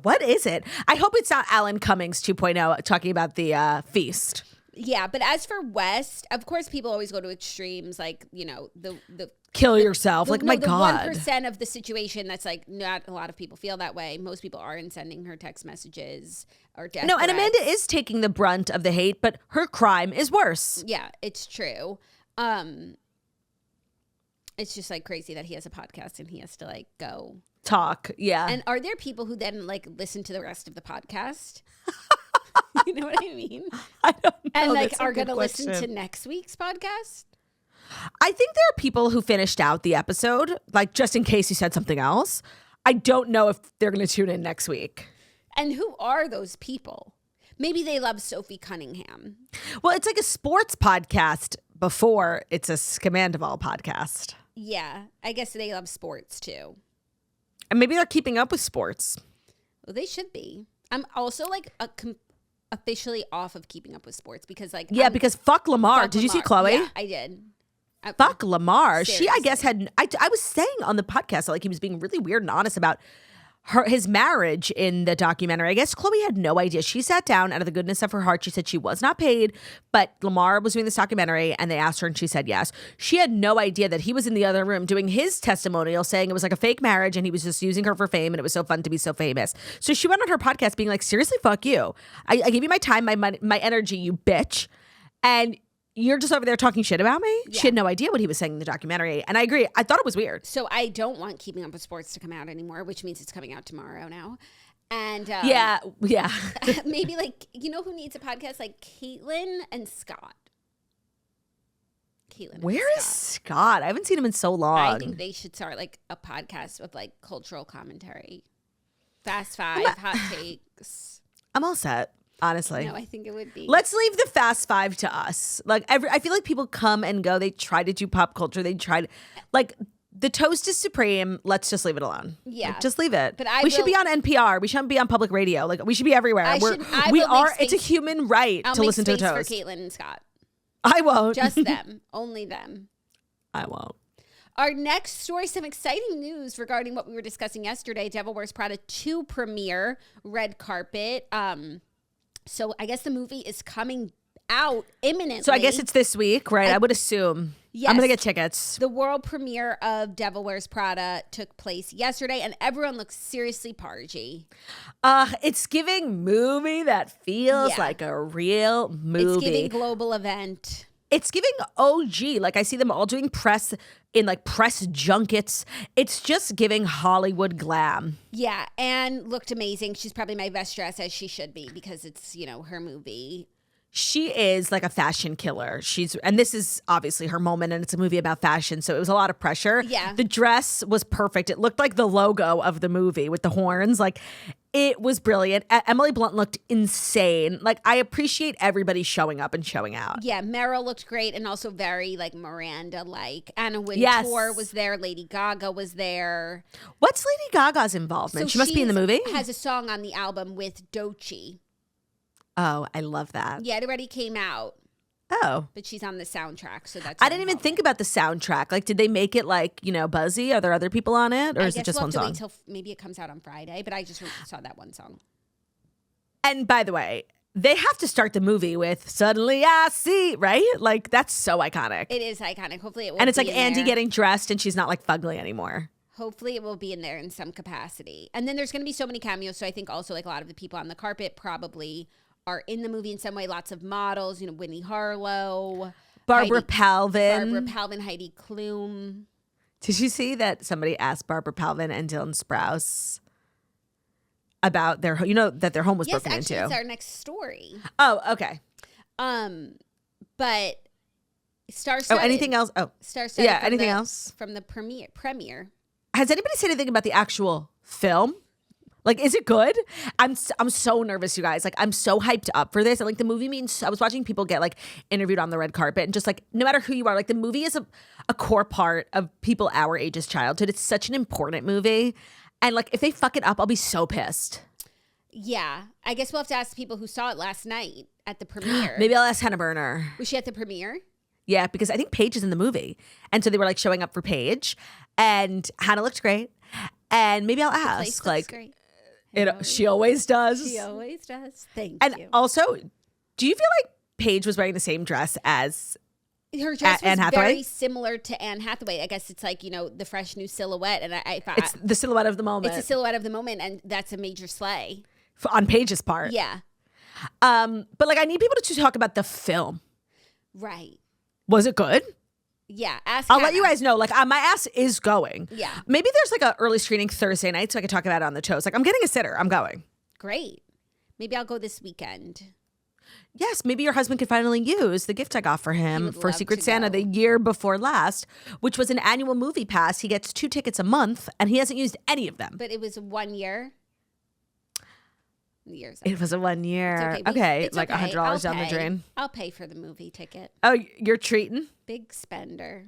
What is it? I hope it's not Alan Cummings 2.0 talking about the feast. Yeah, but as for West, of course, people always go to extremes, like, you know, the kill yourself. My God. 1% of the situation that's like, not a lot of people feel that way. Most people aren't sending her text messages or death threats. And Amanda is taking the brunt of the hate, but her crime is worse. Yeah, it's true. It's just like crazy that he has a podcast and he has to like go talk. Yeah. And are there people who then like listen to the rest of the podcast? You know what I mean? I don't know. And like are going to listen to next week's podcast? I think there are people who finished out the episode, like just in case you said something else. I don't know if they're going to tune in next week. And who are those people? Maybe they love Sophie Cunningham. Well, it's like a sports podcast before it's a Scamandoval podcast. Yeah, I guess they love sports too. And maybe they're keeping up with sports. Well, they should be. I'm also like officially off of keeping up with sports because like because fuck Lamar. Did you see Chloe? Yeah, I did. Fuck Lamar. Seriously. She, I guess, I was saying on the podcast, like he was being really weird and honest about his marriage in the documentary. I guess Chloe had no idea. She sat down out of the goodness of her heart. She said she was not paid, but Lamar was doing this documentary and they asked her and she said yes. She had no idea that he was in the other room doing his testimonial saying it was like a fake marriage and he was just using her for fame and it was so fun to be so famous. So she went on her podcast being like, seriously, fuck you. I gave you my time, my money, my energy, you bitch. And you're just over there talking shit about me? Yeah. She had no idea what he was saying in the documentary. And I agree. I thought it was weird. So I don't want Keeping Up with Sports to come out anymore, which means it's coming out tomorrow now. And yeah. Maybe like, you know who needs a podcast? Like Caitlin and Scott. Where is Scott? I haven't seen him in so long. I think they should start like a podcast with like cultural commentary. Fast Five, hot takes. I'm all set. honestly. No, I think it would be. Let's leave the Fast Five to us. Like I feel like people come and go. They try to do pop culture. They try to, like, the toast is supreme. Let's just leave it alone. Yeah. Like, just leave it. But we should be on NPR. We shouldn't be on public radio. Like, we should be everywhere. We are. It's a human right to listen to a toast. For Caitlin and Scott. I won't. Just them. Only them. I won't. Our next story, some exciting news regarding what we were discussing yesterday. Devil Wears Prada 2 premiere, red carpet. So I guess the movie is coming out imminently. So I guess it's this week, right? I would assume. Yes. I'm going to get tickets. The world premiere of Devil Wears Prada took place yesterday, and everyone looks seriously pargy. It's giving movie that feels like a real movie. It's giving global event. It's giving OG. Like, I see them all doing press in, like, press junkets. It's just giving Hollywood glam. Yeah, and looked amazing. She's probably my best dress, as she should be, because it's, her movie. She is like a fashion killer. And this is obviously her moment, and it's a movie about fashion, so it was a lot of pressure. Yeah. The dress was perfect. It looked like the logo of the movie with the horns. Like, it was brilliant. Emily Blunt looked insane. Like, I appreciate everybody showing up and showing out. Yeah, Meryl looked great and also very, like, Miranda-like. Anna Wintour was there. Lady Gaga was there. What's Lady Gaga's involvement? She must be in the movie? Has a song on the album with Doechii. Oh, I love that. Yeah, it already came out. Oh. But she's on the soundtrack, so that's. I didn't even think about the soundtrack. Like, did they make it, like, buzzy? Are there other people on it? Or is it just one song? Wait till maybe it comes out on Friday, but I just saw that one song. And by the way, they have to start the movie with "Suddenly I See," right? Like, that's so iconic. It is iconic. Hopefully it will. And it's like Andy there. getting dressed and she's not like fugly anymore. Hopefully it will be in there in some capacity. And then there's going to be so many cameos. So I think also, like, a lot of the people on the carpet probably are in the movie in some way. Lots of models, Winnie Harlow, Barbara Palvin, Heidi Klum. Did you see that somebody asked Barbara Palvin and Dylan Sprouse about their, that their home was broken into? Yes, actually, it's our next story. Oh, okay. But star-studded. Oh, anything else? Oh, star-studded. Yeah, anything else from the premiere? Has anybody said anything about the actual film? Like, is it good? I'm so nervous, you guys. Like, I'm so hyped up for this. And, like, the movie means, I was watching people get, like, interviewed on the red carpet, and just, like, no matter who you are, like, the movie is a core part of people our age's childhood. It's such an important movie. And, like, if they fuck it up, I'll be so pissed. Yeah. I guess we'll have to ask the people who saw it last night at the premiere. Maybe I'll ask Hannah Berner. Was she at the premiere? Yeah, because I think Paige is in the movie. And so they were, like, showing up for Paige. And Hannah looked great. And maybe I'll ask, like, great. She always does. She always does. Thank you. And also, do you feel like Paige was wearing the same dress as her dress was Anne Hathaway? Very similar to Anne Hathaway. I guess it's like, the fresh new silhouette. And it's the silhouette of the moment. It's a silhouette of the moment, and that's a major slay. On Paige's part. Yeah. But, like, I need people to talk about the film. Right. Was it good? Yeah. I'll let you guys know. Like, my ass is going. Yeah. Maybe there's, like, an early screening Thursday night so I can talk about it on the toast. Like, I'm getting a sitter. I'm going. Great. Maybe I'll go this weekend. Yes, maybe your husband could finally use the gift I got for him for Secret Santa the year before last, which was an annual movie pass. He gets 2 tickets a month, and he hasn't used any of them. But it was 1 year. It was a 1 year. It's okay. It's like okay. $100 down the drain. I'll pay for the movie ticket. Oh, you're treating? Big spender.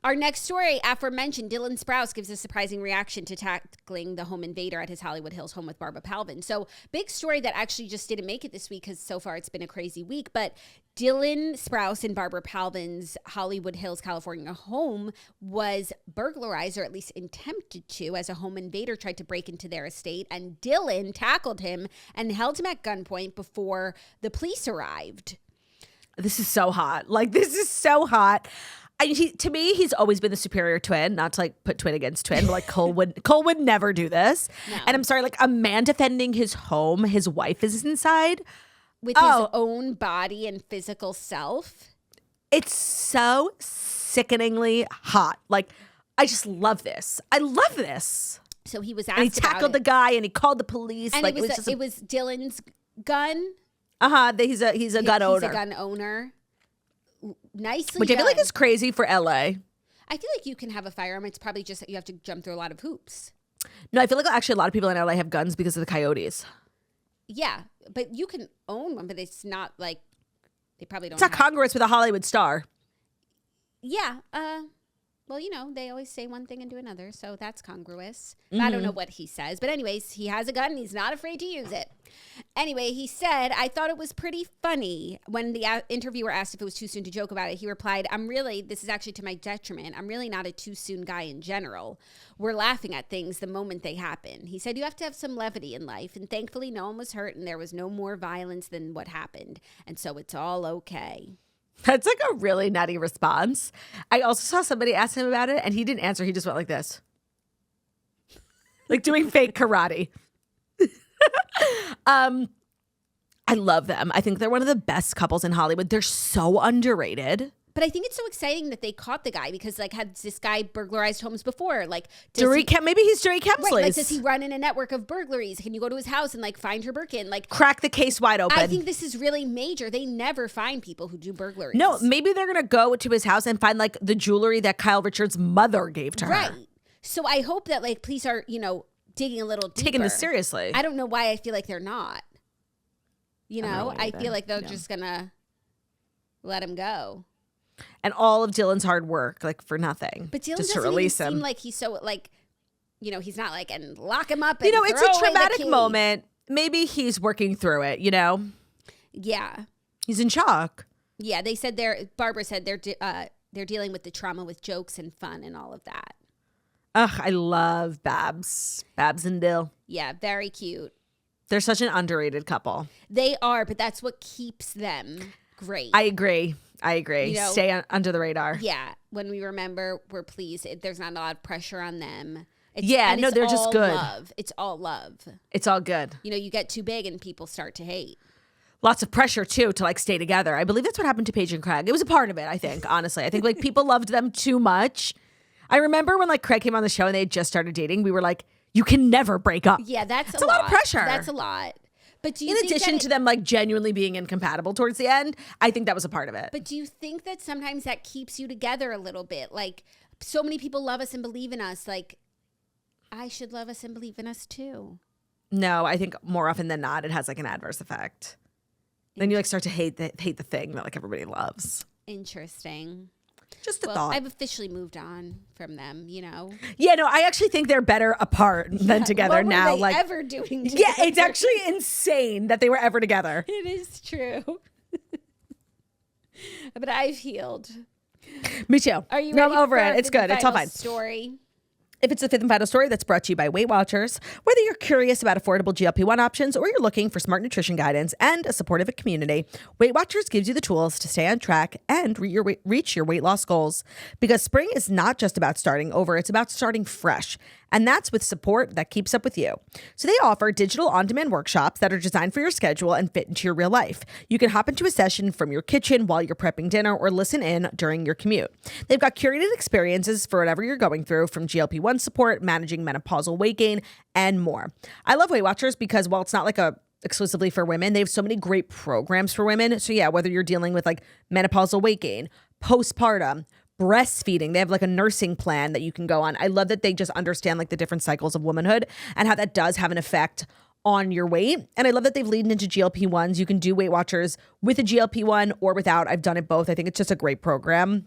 Our next story, aforementioned, Dylan Sprouse gives a surprising reaction to tackling the home invader at his Hollywood Hills home with Barbara Palvin. So, big story that actually just didn't make it this week because so far it's been a crazy week. But Dylan Sprouse and Barbara Palvin's Hollywood Hills, California home was burglarized, or at least attempted to, as a home invader tried to break into their estate. And Dylan tackled him and held him at gunpoint before the police arrived. This is so hot. Like, this is so hot. To me, he's always been the superior twin. Not to, like, put twin against twin, but, like, Cole would never do this. No. And I'm sorry, like, a man defending his home, his wife is inside. With his own body and physical self. It's so sickeningly hot. Like, I just love this. I love this. So he was asked and he tackled the guy and he called the police. And like, it was Dylan's gun. He's a gun owner. He's a gun owner. Nicely Which done. I feel like is crazy for LA. I feel like you can have a firearm. It's probably just that you have to jump through a lot of hoops. No, I feel like actually a lot of people in LA have guns because of the coyotes. Yeah, but you can own one, but it's not like they probably don't. It's not congruous with a Hollywood star. Yeah. Well, they always say one thing and do another, so that's congruous. I don't know what he says. But anyways, he has a gun and he's not afraid to use it. Anyway, he said, I thought it was pretty funny. When the interviewer asked if it was too soon to joke about it, he replied, this is actually to my detriment. I'm really not a too soon guy in general. We're laughing at things the moment they happen. He said, you have to have some levity in life. And thankfully, no one was hurt and there was no more violence than what happened. And so it's all okay. That's like a really nutty response. I also saw somebody ask him about it and he didn't answer. He just went like this. Like doing fake karate. I love them. I think they're one of the best couples in Hollywood. They're so underrated. But I think it's so exciting that they caught the guy because, had this guy burglarized homes before? Maybe he's Dory Kemsley's. Right, does he run in a network of burglaries? Can you go to his house and, find her Birkin? Crack the case wide open. I think this is really major. They never find people who do burglaries. No, maybe they're going to go to his house and find, the jewelry that Kyle Richards' mother gave to her. Right. So I hope that, police are, digging a little deeper. Taking this seriously. I don't know why I feel like they're not. I feel like they're No. just going to let him go. And all of Dylan's hard work, for nothing. But Dylan just to doesn't release even him. seem like he's so, he's not and lock him up and it's throw a away the traumatic key. moment. Maybe he's working through it, Yeah. He's in shock. Yeah, they said Barbara said they're dealing with the trauma with jokes and fun and all of that. Ugh, I love Babs and Dill. Yeah, very cute. They're such an underrated couple. They are, but that's what keeps them great. I agree. Stay under the radar. Yeah, when we remember, we're pleased. There's not a lot of pressure on them. They're just good. Love. It's all love. It's all good. You get too big and people start to hate. Lots of pressure, too, to stay together. I believe that's what happened to Paige and Craig. It was a part of it, I think, honestly. I think people loved them too much. I remember when Craig came on the show and they had just started dating, we were like, you can never break up. Yeah, that's a lot of pressure. That's a lot. But do you in addition to them genuinely being incompatible towards the end, I think that was a part of it. But do you think that sometimes that keeps you together a little bit? So many people love us and believe in us. I should love us and believe in us too. No, I think more often than not, it has an adverse effect. Then you start to hate the thing that everybody loves. Interesting. Just a thought. I've officially moved on from them, Yeah, no, I actually think they're better apart than together what now. Were they ever doing together? Yeah, it's actually insane that they were ever together. It is true. But I've healed. Me too. Are you No, ready I'm over for it. It's good. It's all fine. Story? If it's the fifth and final story, that's brought to you by Weight Watchers. Whether you're curious about affordable GLP-1 options or you're looking for smart nutrition guidance and a supportive community, Weight Watchers gives you the tools to stay on track and reach your weight loss goals. Because spring is not just about starting over, it's about starting fresh. And that's with support that keeps up with you. So they offer digital on-demand workshops that are designed for your schedule and fit into your real life. You can hop into a session from your kitchen while you're prepping dinner or listen in during your commute. They've got curated experiences for whatever you're going through, from GLP-1 support, managing menopausal weight gain, and more. I love Weight Watchers because while it's not exclusively for women, they have so many great programs for women. So yeah, whether you're dealing with menopausal weight gain, postpartum, breastfeeding, they have a nursing plan that you can go on. I love that they just understand the different cycles of womanhood and how that does have an effect on your weight. And I love that they've leaned into GLP-1s. You can do Weight Watchers with a GLP-1 or without. I've done it both. I think it's just a great program.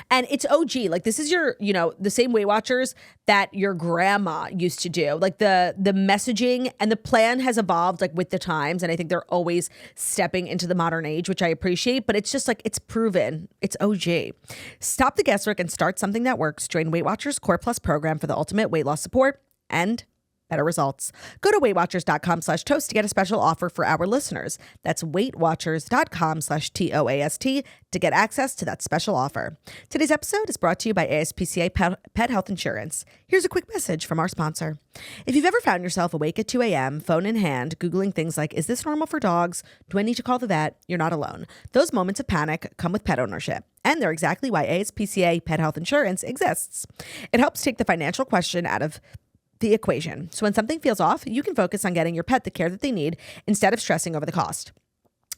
And it's OG. This is your, the same Weight Watchers that your grandma used to do. The messaging and the plan has evolved with the times. And I think they're always stepping into the modern age, which I appreciate. But it's just it's proven. It's OG. Stop the guesswork and start something that works. Join Weight Watchers Core Plus program for the ultimate weight loss support and better results. Go to WeightWatchers.com/toast to get a special offer for our listeners. That's WeightWatchers.com/TOAST to get access to that special offer. Today's episode is brought to you by ASPCA Pet Health Insurance. Here's a quick message from our sponsor. If you've ever found yourself awake at 2 a.m., phone in hand, Googling things like, is this normal for dogs? Do I need to call the vet? You're not alone. Those moments of panic come with pet ownership. And they're exactly why ASPCA Pet Health Insurance exists. It helps take the financial question out of the equation. So when something feels off, you can focus on getting your pet the care that they need instead of stressing over the cost.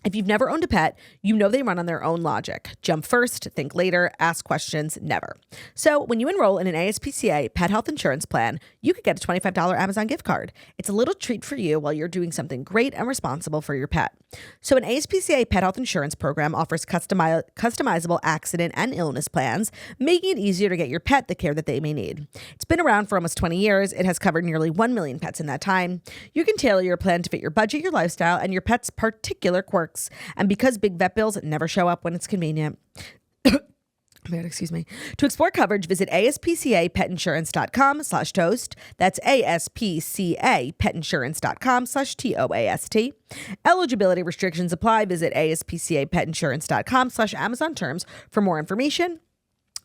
If you've never owned a pet, you know they run on their own logic. Jump first, think later, ask questions, never. So when you enroll in an ASPCA pet health insurance plan, you could get a $25 Amazon gift card. It's a little treat for you while you're doing something great and responsible for your pet. So an ASPCA pet health insurance program offers customizable accident and illness plans, making it easier to get your pet the care that they may need. It's been around for almost 20 years. It has covered nearly 1 million pets in that time. You can tailor your plan to fit your budget, your lifestyle, and your pet's particular quirks. And because big vet bills never show up when it's convenient. Oh my God, excuse me. To explore coverage, visit aspcapetinsurance.com/toast. That's aspcapetinsurance.com/TOAST. Eligibility restrictions apply. Visit aspcapetinsurance.com/Amazon terms for more information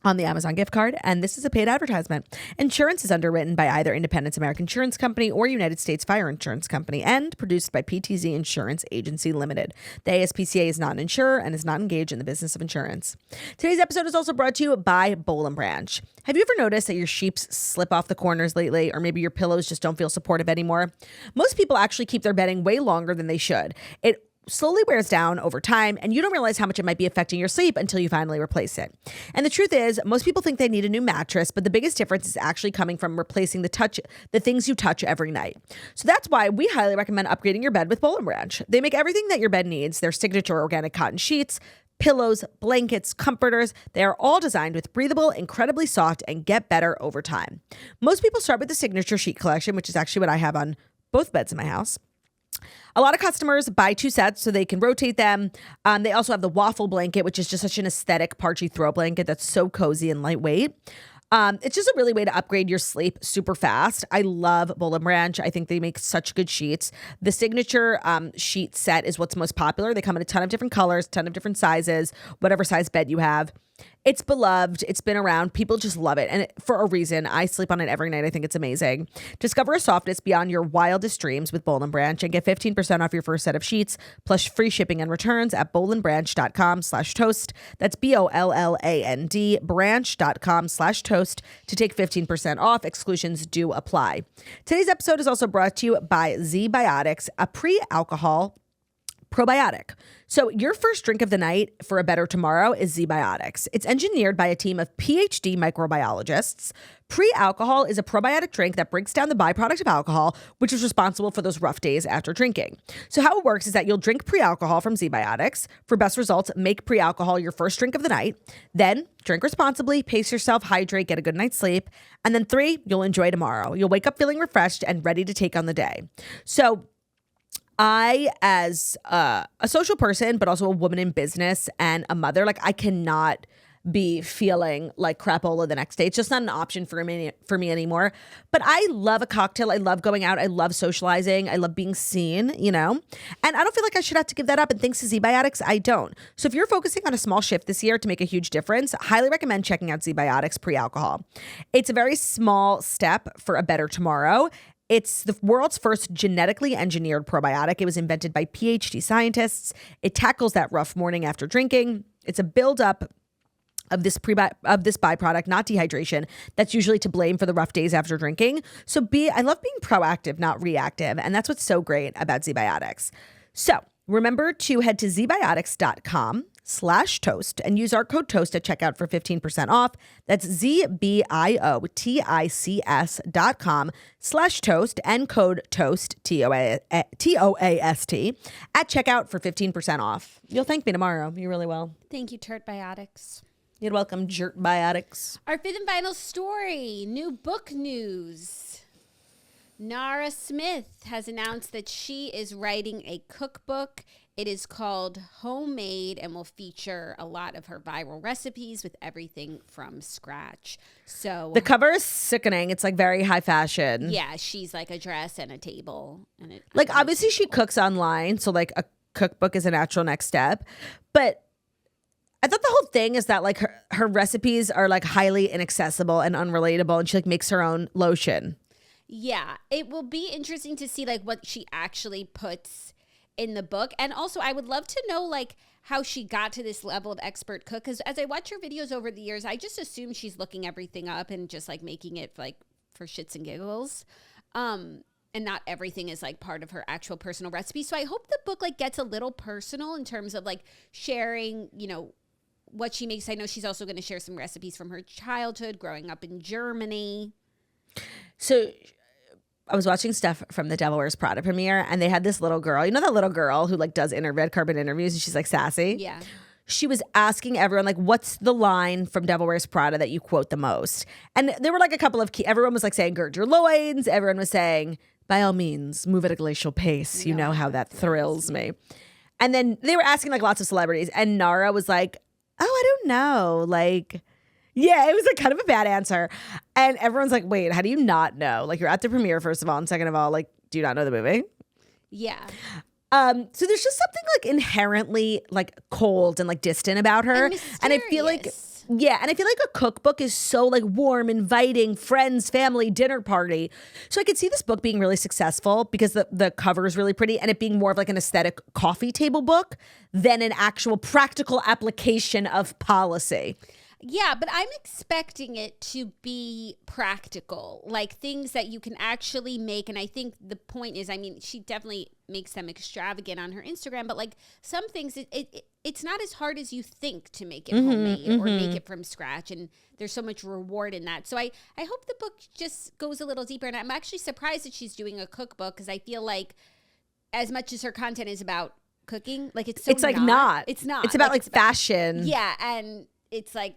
on the Amazon gift card, and this is a paid advertisement. Insurance is underwritten by either Independence American Insurance Company or United States Fire Insurance Company and produced by PTZ Insurance Agency Limited. The ASPCA is not an insurer and is not engaged in the business of insurance. Today's episode is also brought to you by Boll & Branch. Have you ever noticed that your sheets slip off the corners lately, or maybe your pillows just don't feel supportive anymore? Most people actually keep their bedding way longer than they should. It slowly wears down over time, and you don't realize how much it might be affecting your sleep until you finally replace it. And the truth is, most people think they need a new mattress, but the biggest difference is actually coming from replacing the things you touch every night. So that's why we highly recommend upgrading your bed with Boll & Branch. They make everything that your bed needs. Their signature organic cotton sheets, pillows, blankets, comforters, they are all designed with breathable, incredibly soft, and get better over time. Most people start with the signature sheet collection, which is actually what I have on both beds in my house. A lot of customers buy 2 sets so they can rotate them. They also have the waffle blanket, which is just such an aesthetic parchy throw blanket that's so cozy and lightweight. It's just a really way to upgrade your sleep super fast. I love Boll & Branch. I think they make such good sheets. The signature sheet set is what's most popular. They come in a ton of different colors, ton of different sizes, whatever size bed you have. It's beloved. It's been around. People just love it. And for a reason, I sleep on it every night. I think it's amazing. Discover a softness beyond your wildest dreams with Boll & Branch and get 15% off your first set of sheets plus free shipping and returns at bollandbranch.com/toast. That's BOLLAND branch.com/toast to take 15% off. Exclusions do apply. Today's episode is also brought to you by ZBiotics, a pre-alcohol probiotic. So your first drink of the night for a better tomorrow is ZBiotics. It's engineered by a team of PhD microbiologists. Pre-alcohol is a probiotic drink that breaks down the byproduct of alcohol, which is responsible for those rough days after drinking. So how it works is that you'll drink pre-alcohol from ZBiotics. For best results, make pre-alcohol your first drink of the night. Then drink responsibly, pace yourself, hydrate, get a good night's sleep. And then 3, you'll enjoy tomorrow. You'll wake up feeling refreshed and ready to take on the day. So I, as a social person, but also a woman in business and a mother, like I cannot be feeling like crapola the next day. It's just not an option for me anymore. But I love a cocktail. I love going out. I love socializing. I love being seen, you know, and I don't feel like I should have to give that up. And thanks to ZBiotics, I don't. So if you're focusing on a small shift this year to make a huge difference, highly recommend checking out ZBiotics pre-alcohol. It's a very small step for a better tomorrow. It's the world's first genetically engineered probiotic. It was invented by PhD scientists. It tackles that rough morning after drinking. It's a buildup of this byproduct, not dehydration, that's usually to blame for the rough days after drinking. So I love being proactive, not reactive. And that's what's so great about ZBiotics. So remember to head to zbiotics.com/toast and use our code TOAST at checkout for 15% off. That's zbiotics.com/toast and code TOAST, TOAST, at checkout for 15% off. You'll thank me tomorrow. You really will. Thank you, Turt Biotics. You're welcome, Jert Biotics. Our 5th and final story, new book news. Nara Smith has announced that she is writing a cookbook. It is called Homemade and will feature a lot of her viral recipes with everything from scratch. So the cover is sickening. It's like very high fashion. Yeah, she's like a dress and a table. And it, like obviously she cooks online, so like a cookbook is a natural next step. But I thought the whole thing is that like her recipes are like highly inaccessible and unrelatable, and she like makes her own lotion. Yeah, it will be interesting to see like what she actually puts in the book. And also I would love to know like how she got to this level of expert cook, because as I watch her videos over the years, I just assume she's looking everything up and just like making it like for shits and giggles. and not everything is like part of her actual personal recipe. So I hope the book like gets a little personal in terms of like sharing, you know, what she makes. I know she's also going to share some recipes from her childhood growing up in Germany. So I was watching stuff from the Devil Wears Prada premiere, and they had this little girl. You know that little girl who like does red carpet interviews, and she's like sassy? Yeah. She was asking everyone, like, what's the line from Devil Wears Prada that you quote the most? And there were like a couple of key, everyone was like saying, gird your loins. Everyone was saying, by all means, move at a glacial pace. You know how that thrills me. And then they were asking like lots of celebrities, and Nara was like, oh, I don't know. Like, yeah, it was like kind of a bad answer. And everyone's like, wait, how do you not know? Like, you're at the premiere, first of all. And second of all, like, do you not know the movie? Yeah. So there's just something like inherently like cold and like distant about her. And I feel like, yeah. And I feel like a cookbook is so like warm, inviting, friends, family, dinner party. So I could see this book being really successful because the cover is really pretty and it being more of like an aesthetic coffee table book than an actual practical application of policy. Yeah, but I'm expecting it to be practical, like things that you can actually make. And I think the point is, I mean, she definitely makes them extravagant on her Instagram, but like some things, it's not as hard as you think to make it homemade or make it from scratch. And there's so much reward in that. So I hope the book just goes a little deeper. And I'm actually surprised that she's doing a cookbook because I feel like as much as her content is about cooking, like it's like not. It's not. It's about like fashion. Yeah, and it's like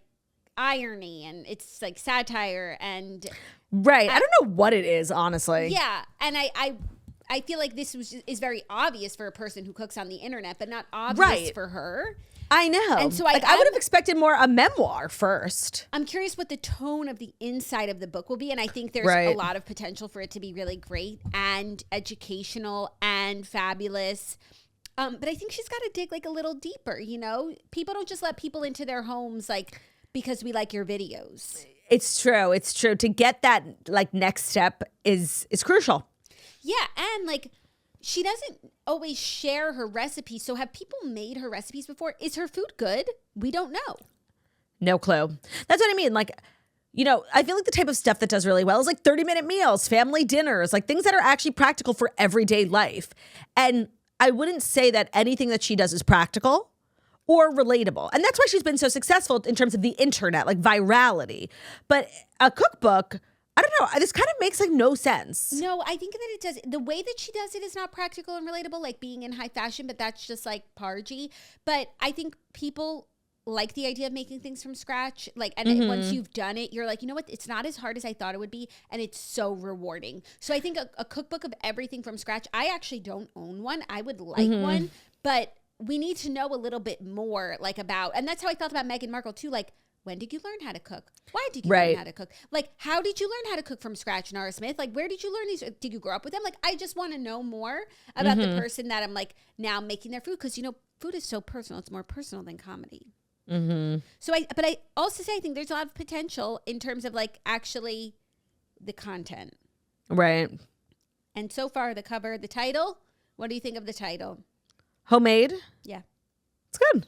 irony and it's like satire and right. I don't know what it is, honestly. Yeah, and I feel like this is very obvious for a person who cooks on the internet, but not obvious for her. I know. And so I would have expected more a memoir first. I'm curious what the tone of the inside of the book will be, and I think there's a lot of potential for it to be really great and educational and fabulous. But I think she's got to dig like a little deeper. You know, people don't just let people into their homes like because we like your videos. It's true. It's true. To get that like next step is crucial. Yeah, and like she doesn't always share her recipes. So have people made her recipes before? Is her food good? We don't know. No clue. That's what I mean. Like, you know, I feel like the type of stuff that does really well is like 30-minute meals, family dinners, like things that are actually practical for everyday life. And I wouldn't say that anything that she does is practical or relatable. And that's why she's been so successful in terms of the internet, like virality. But a cookbook, I don't know, this kind of makes like no sense. No, I think that it does. The way that she does it is not practical and relatable, like being in high fashion, but that's just like pargy. But I think people like the idea of making things from scratch. Like, and once you've done it, you're like, you know what? It's not as hard as I thought it would be. And it's so rewarding. So I think a cookbook of everything from scratch, I actually don't own one. I would like one, but we need to know a little bit more like about, and that's how I felt about Meghan Markle too. Like, when did you learn how to cook? Why did you learn how to cook? Like, how did you learn how to cook from scratch, Nara Smith? Like, where did you learn these? Did you grow up with them? Like, I just want to know more about the person that I'm like now making their food. Cause you know, food is so personal. It's more personal than comedy. So but I also say, I think there's a lot of potential in terms of like actually the content. Right. And so far the cover, the title, what do you think of the title? Homemade? Yeah. It's good.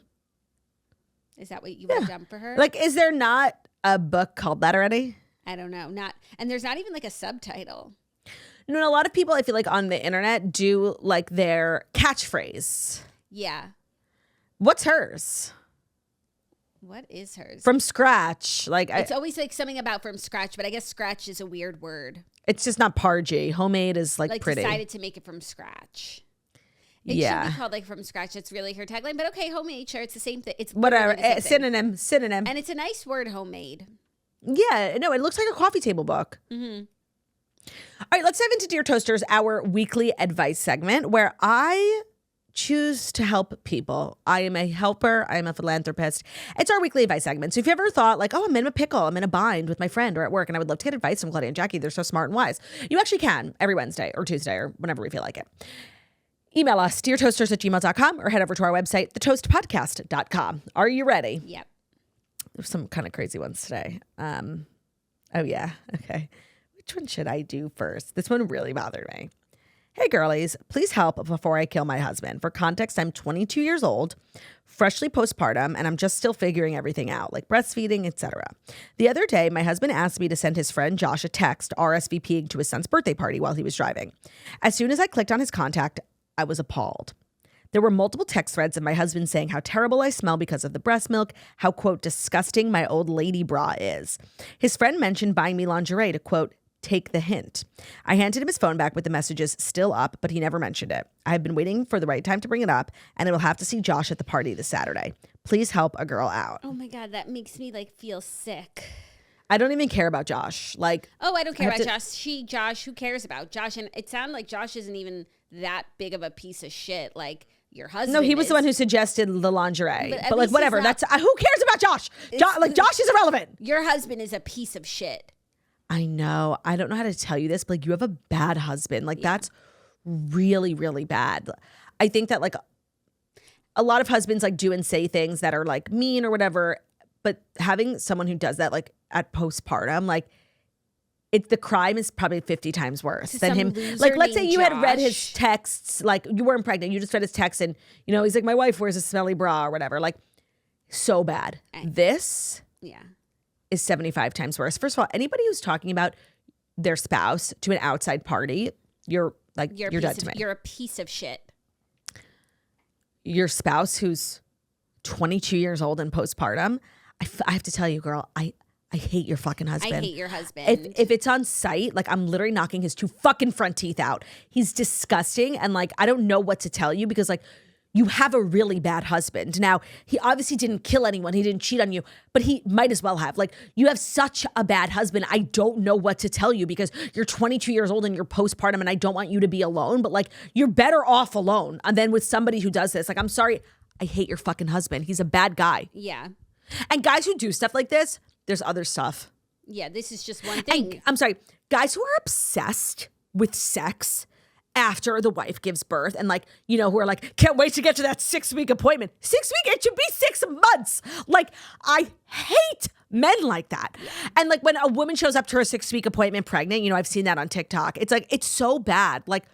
Is that what you would have done for her? Like, is there not a book called that already? I don't know. And there's not even like a subtitle. No, a lot of people I feel like on the internet do like their catchphrase. Yeah. What's hers? What is hers? From scratch. Like it's always like something about from scratch, but I guess scratch is a weird word. It's just not pargy. Homemade is like pretty. Decided to make it from scratch. It should be called like from scratch. It's really her tagline. But okay, homemade, sure, it's the same thing. It's whatever. Synonym. And it's a nice word, homemade. Yeah, no, it looks like a coffee table book. All right, let's dive into Dear Toasters, our weekly advice segment where I choose to help people. I am a helper. I am a philanthropist. It's our weekly advice segment. So if you ever thought like, oh, I'm in a pickle, I'm in a bind with my friend or at work, and I would love to get advice from Claudia and Jackie. They're so smart and wise. You actually can every Wednesday or Tuesday or whenever we feel like it. Email us, deartoasters@gmail.com, or head over to our website, thetoastpodcast.com. Are you ready? Yep. There's some kind of crazy ones today. Oh, yeah. Okay. Which one should I do first? This one really bothered me. Hey girlies, please help before I kill my husband. For context, I'm 22 years old, freshly postpartum, and I'm just still figuring everything out, like breastfeeding, etc. The other day, my husband asked me to send his friend Josh a text RSVPing to his son's birthday party while he was driving. As soon as I clicked on his contact, I was appalled. There were multiple text threads of my husband saying how terrible I smell because of the breast milk, how, quote, disgusting my old lady bra is. His friend mentioned buying me lingerie to, quote, take the hint. I handed him his phone back with the messages still up, but he never mentioned it. I have been waiting for the right time to bring it up, and I will have to see Josh at the party this Saturday. Please help a girl out. Oh my God, that makes me like feel sick. I don't even care about Josh. Like, oh, I don't care about Josh. Who cares about Josh? And it sounded like Josh isn't even that big of a piece of shit. Like your husband. No, he was the one who suggested the lingerie. But like, whatever. That's who cares about Josh? Josh is irrelevant. Your husband is a piece of shit. I know. I don't know how to tell you this, but like you have a bad husband. Like that's really, really bad. I think that like a lot of husbands like do and say things that are like mean or whatever, but having someone who does that like at postpartum, like the crime is probably 50 times worse than him. Like, let's say you had read his texts, like you weren't pregnant, you just read his text and, you know, he's like, my wife wears a smelly bra or whatever. Like, so bad. This is 75 times worse. First of all, anybody who's talking about their spouse to an outside party, you're dead to me. You're a piece of shit. Your spouse who's 22 years old and postpartum, I have to tell you, girl, I hate your fucking husband. I hate your husband. If it's on site, like I'm literally knocking his 2 fucking front teeth out. He's disgusting. And like, I don't know what to tell you because like you have a really bad husband. Now, he obviously didn't kill anyone. He didn't cheat on you, but he might as well have. Like, you have such a bad husband. I don't know what to tell you because you're 22 years old and you're postpartum and I don't want you to be alone, but like, you're better off alone and then with somebody who does this. Like, I'm sorry. I hate your fucking husband. He's a bad guy. Yeah. And guys who do stuff like this, there's other stuff. Yeah, this is just one thing. And, I'm sorry. Guys who are obsessed with sex after the wife gives birth and like, you know, who are like, can't wait to get to that 6-week appointment. 6 weeks, it should be 6 months. Like, I hate men like that. Yeah. And like when a woman shows up to her 6-week appointment pregnant, you know, I've seen that on TikTok. It's like, it's so bad. Like,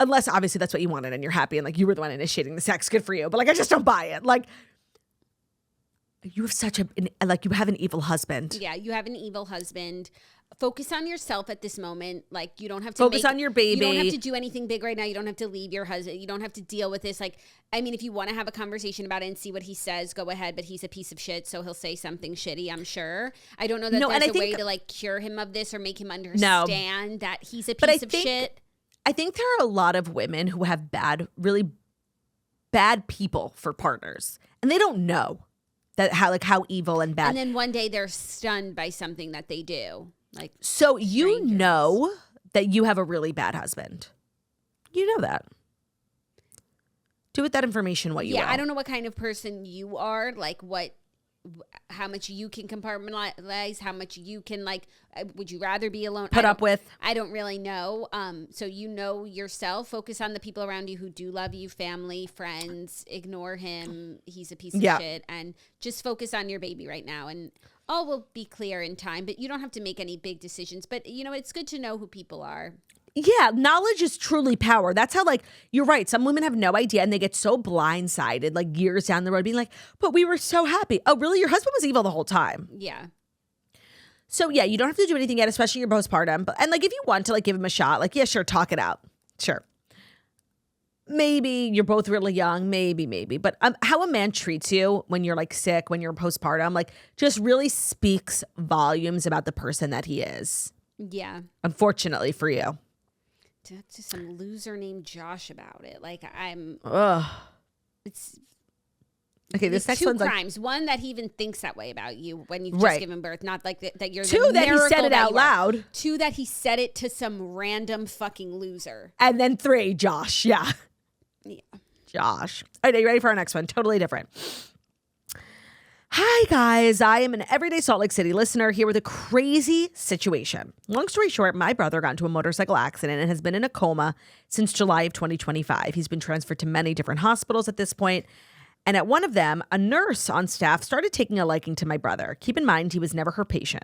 unless obviously that's what you wanted and you're happy and like you were the one initiating the sex, good for you. But like, I just don't buy it. Like, you have an evil husband. Yeah, you have an evil husband. Focus on yourself at this moment. Like, you don't have to focus on your baby. You don't have to do anything big right now. You don't have to leave your husband. You don't have to deal with this. Like, I mean, if you want to have a conversation about it and see what he says, go ahead. But he's a piece of shit, so he'll say something shitty, I'm sure. I don't know that there's a way to like cure him of this or make him understand that he's a piece of shit. I think there are a lot of women who have really bad people for partners, and they don't know that how evil and bad. And then one day they're stunned by something that they do. Like, so you know that you have a really bad husband. You know that. Do with that information what you will. I don't know what kind of person you are, like how much you can compartmentalize, how much you can like, would you rather be alone? Put up with? I don't really know. So you know yourself, focus on the people around you who do love you, family, friends, ignore him. He's a piece of shit, and just focus on your baby right now. And all will be clear in time, but you don't have to make any big decisions. But you know, it's good to know who people are. Yeah, knowledge is truly power. That's how, like, you're right. Some women have no idea and they get so blindsided, like, years down the road being like, but we were so happy. Oh, really? Your husband was evil the whole time. Yeah. So, yeah, you don't have to do anything yet, especially your postpartum. And, like, if you want to, like, give him a shot, like, yeah, sure, talk it out. Sure. Maybe you're both really young. Maybe. But how a man treats you when you're, like, sick, when you're postpartum, like, just really speaks volumes about the person that he is. Yeah. Unfortunately for you. Talk to some loser named Josh about it. Like, it's okay. This next 2 one's crimes. Like, one, that he even thinks that way about you when you've just given birth. Not like that you're 2, that he said it out loud. 2, that he said it to some random fucking loser. And then 3, Josh. Yeah. Josh. All right, are you ready for our next one? Totally different. Hi, guys. I am an everyday Salt Lake City listener here with a crazy situation. Long story short, my brother got into a motorcycle accident and has been in a coma since July of 2025. He's been transferred to many different hospitals at this point. And at one of them, a nurse on staff started taking a liking to my brother. Keep in mind, he was never her patient.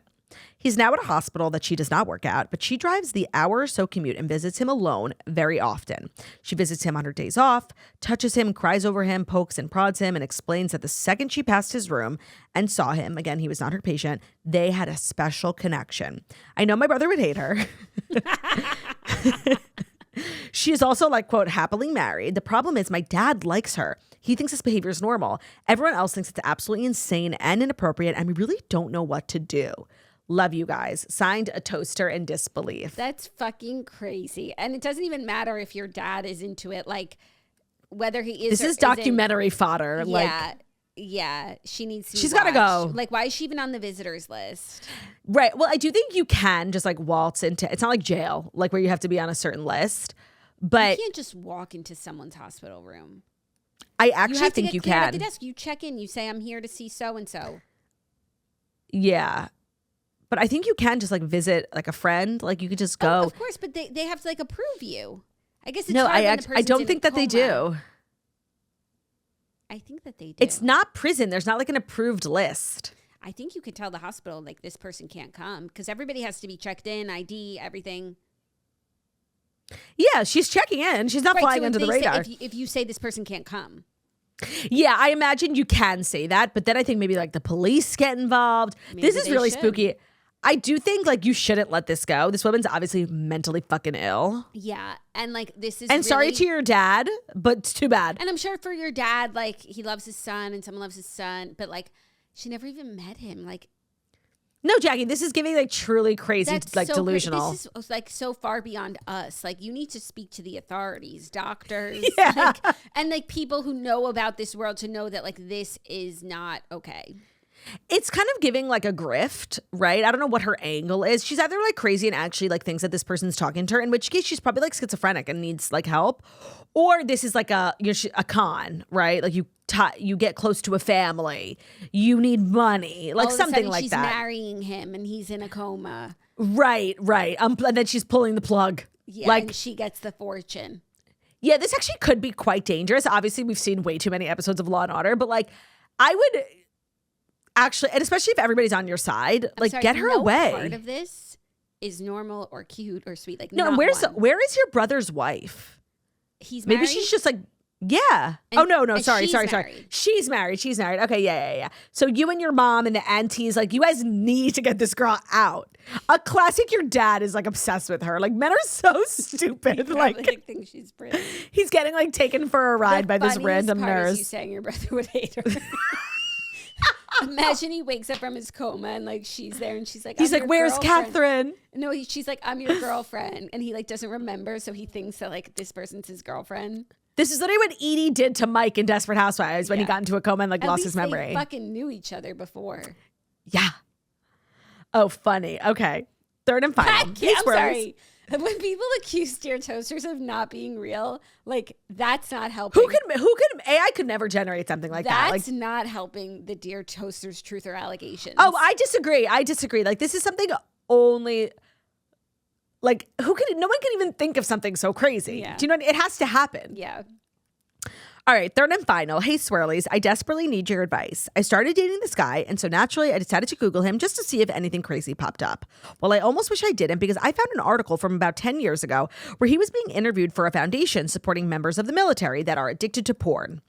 He's now at a hospital that she does not work at, but she drives the hour or so commute and visits him alone very often. She visits him on her days off, touches him, cries over him, pokes and prods him, and explains that the second she passed his room and saw him, again, he was not her patient, they had a special connection. I know my brother would hate her. She is also like, quote, happily married. The problem is my dad likes her. He thinks this behavior is normal. Everyone else thinks it's absolutely insane and inappropriate, and we really don't know what to do. Love you guys. Signed, a toaster in disbelief. That's fucking crazy. And it doesn't even matter if your dad is into it, like whether he is. This is documentary fodder. Yeah, she needs to. She's got to go. Like, why is she even on the visitors list? Right. Well, I do think you can just like waltz into. It's not like jail, like where you have to be on a certain list. But you can't just walk into someone's hospital room. I actually think you can. At the desk, you check in. You say, "I'm here to see so and so." Yeah. But I think you can just like visit like a friend. Like you could just go. Oh, of course, but they have to like approve you. I guess it's no. hard when the I person's don't in think a that they coma. do. I think that they do. It's not prison. There's not like an approved list. I think you could tell the hospital like this person can't come because everybody has to be checked in, ID, everything. Yeah, she's checking in. She's not flying under the radar. If you say this person can't come. Yeah, I imagine you can say that, but then I think maybe like the police get involved. This is really spooky. I do think like you shouldn't let this go. This woman's obviously mentally fucking ill. Yeah, and like this is and sorry to your dad, but it's too bad. And I'm sure for your dad, like he loves his son and someone loves his son, but like she never even met him. Like, no, Jackie, this is giving like truly crazy, like so delusional. This is like so far beyond us. Like you need to speak to the authorities, doctors, yeah. and like people who know about this world to know that like this is not okay. It's kind of giving like a grift, right? I don't know what her angle is. She's either like crazy and actually like thinks that this person's talking to her, in which case she's probably like schizophrenic and needs like help, or this is like a con, right? Like you get close to a family, you need money, like something like she's that. She's marrying him and he's in a coma. Right. And then she's pulling the plug. Yeah, like and she gets the fortune. Yeah, this actually could be quite dangerous. Obviously, we've seen way too many episodes of Law and Order, but like I would. Actually, and especially if everybody's on your side, like get her away. Part of this is normal or cute or sweet. Like no, where is your brother's wife? He's married? Maybe she's just like yeah. And, no, sorry. Married. She's married. Okay, yeah. So you and your mom and the aunties, like you guys need to get this girl out. A classic. Your dad is like obsessed with her. Like men are so stupid. Like think she's pretty. He's getting like taken for a ride by this random nurse. You saying your brother would hate her. Imagine he wakes up from his coma and like she's there and she's like, he's like, where's Catherine? No, she's like, I'm your girlfriend, and he like doesn't remember, so he thinks that like this person's his girlfriend. This is literally what Edie did to Mike in Desperate Housewives when he got into a coma and like lost his memory. They fucking knew each other before. Yeah. Oh, funny. Okay. Third and final. I'm sorry. When people accuse Dear Toasters of not being real, like that's not helping. Who could AI could never generate something like that. That's not helping the Dear Toasters truth or allegations. Oh, I disagree. Like this is something only like no one can even think of something so crazy. Yeah. Do you know what I mean? It has to happen. Yeah. All right, third and final. Hey, Swirlies, I desperately need your advice. I started dating this guy, and so naturally I decided to Google him just to see if anything crazy popped up. Well, I almost wish I didn't because I found an article from about 10 years ago where he was being interviewed for a foundation supporting members of the military that are addicted to porn.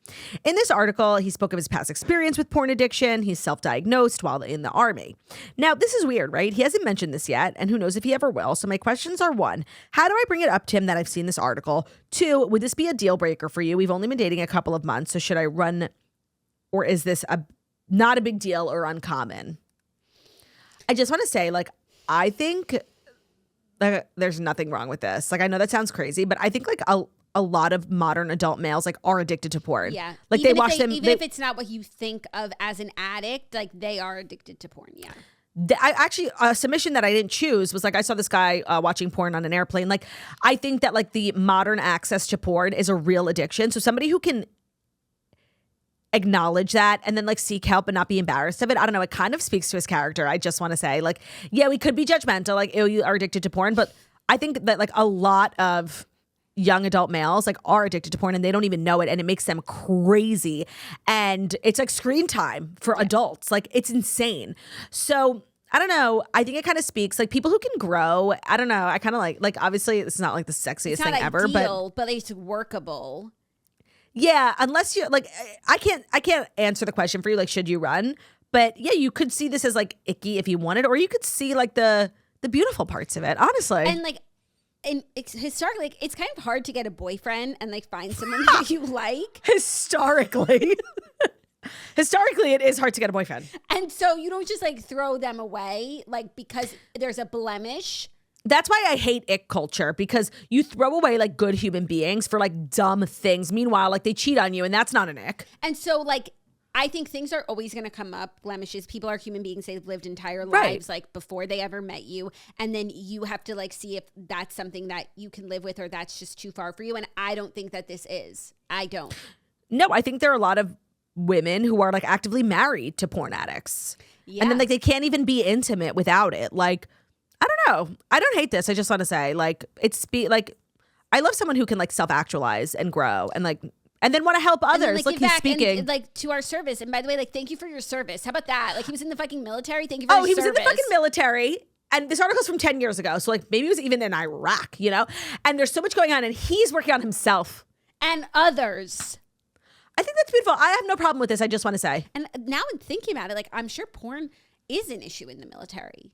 In this article, he spoke of his past experience with porn addiction. He's self-diagnosed while in the Army. Now, this is weird, right? He hasn't mentioned this yet, and who knows if he ever will. So my questions are, 1, how do I bring it up to him that I've seen this article? 2, would this be a deal breaker for you? We've only been dating a couple of months, so should I run, or is this not a big deal or uncommon? I just want to say, like, I think like there's nothing wrong with this. Like, I know that sounds crazy, but I think like a lot of modern adult males like are addicted to porn. Yeah, like even they watch them. Even if it's not what you think of as an addict, like they are addicted to porn. Yeah. I actually, a submission that I didn't choose was like, I saw this guy watching porn on an airplane. Like, I think that like the modern access to porn is a real addiction. So somebody who can acknowledge that and then like seek help and not be embarrassed of it. I don't know. It kind of speaks to his character. I just want to say like, yeah, we could be judgmental. Like, ew, you are addicted to porn. But I think that like a lot of young adult males like are addicted to porn and they don't even know it, and it makes them crazy, and it's like screen time for adults. Like, it's insane. So I don't know. I think it kind of speaks like people who can grow. I don't know. I kind of like obviously it's not like the sexiest It's thing not ever, but it's workable. yeah, unless you like, I can't answer the question for you. Like, should you run? But yeah, you could see this as like icky if you wanted, or you could see like the beautiful parts of it. Honestly, And like, and historically, like, it's kind of hard to get a boyfriend and like find someone that you like. historically, it is hard to get a boyfriend. And so you don't just like throw them away like because there's a blemish. That's why I hate ick culture, because you throw away like good human beings for like dumb things. Meanwhile, like they cheat on you and that's not an ick. And so like I think things are always going to come up, blemishes. People are human beings. They've lived entire Right. lives like before they ever met you. And then you have to like see if that's something that you can live with or that's just too far for you. And I don't think that this is. I don't. No, I think there are a lot of women who are like actively married to porn addicts. Yeah. And then like they can't even be intimate without it. Like, I don't know. I don't hate this. I just want to say like like I love someone who can like self-actualize and grow and then want to help And then, others. like, Look, give he's back speaking. and, like to our service. And by the way, like thank you for your service. How about that? Like he was in the fucking military. Thank you for your he service. was in the fucking military. And this article's from 10 years ago. So like maybe he was even in Iraq, you know? And there's so much going on and he's working on himself. And others. I think that's beautiful. I have no problem with this. I just want to say. And now I'm thinking about it, like I'm sure porn is an issue in the military.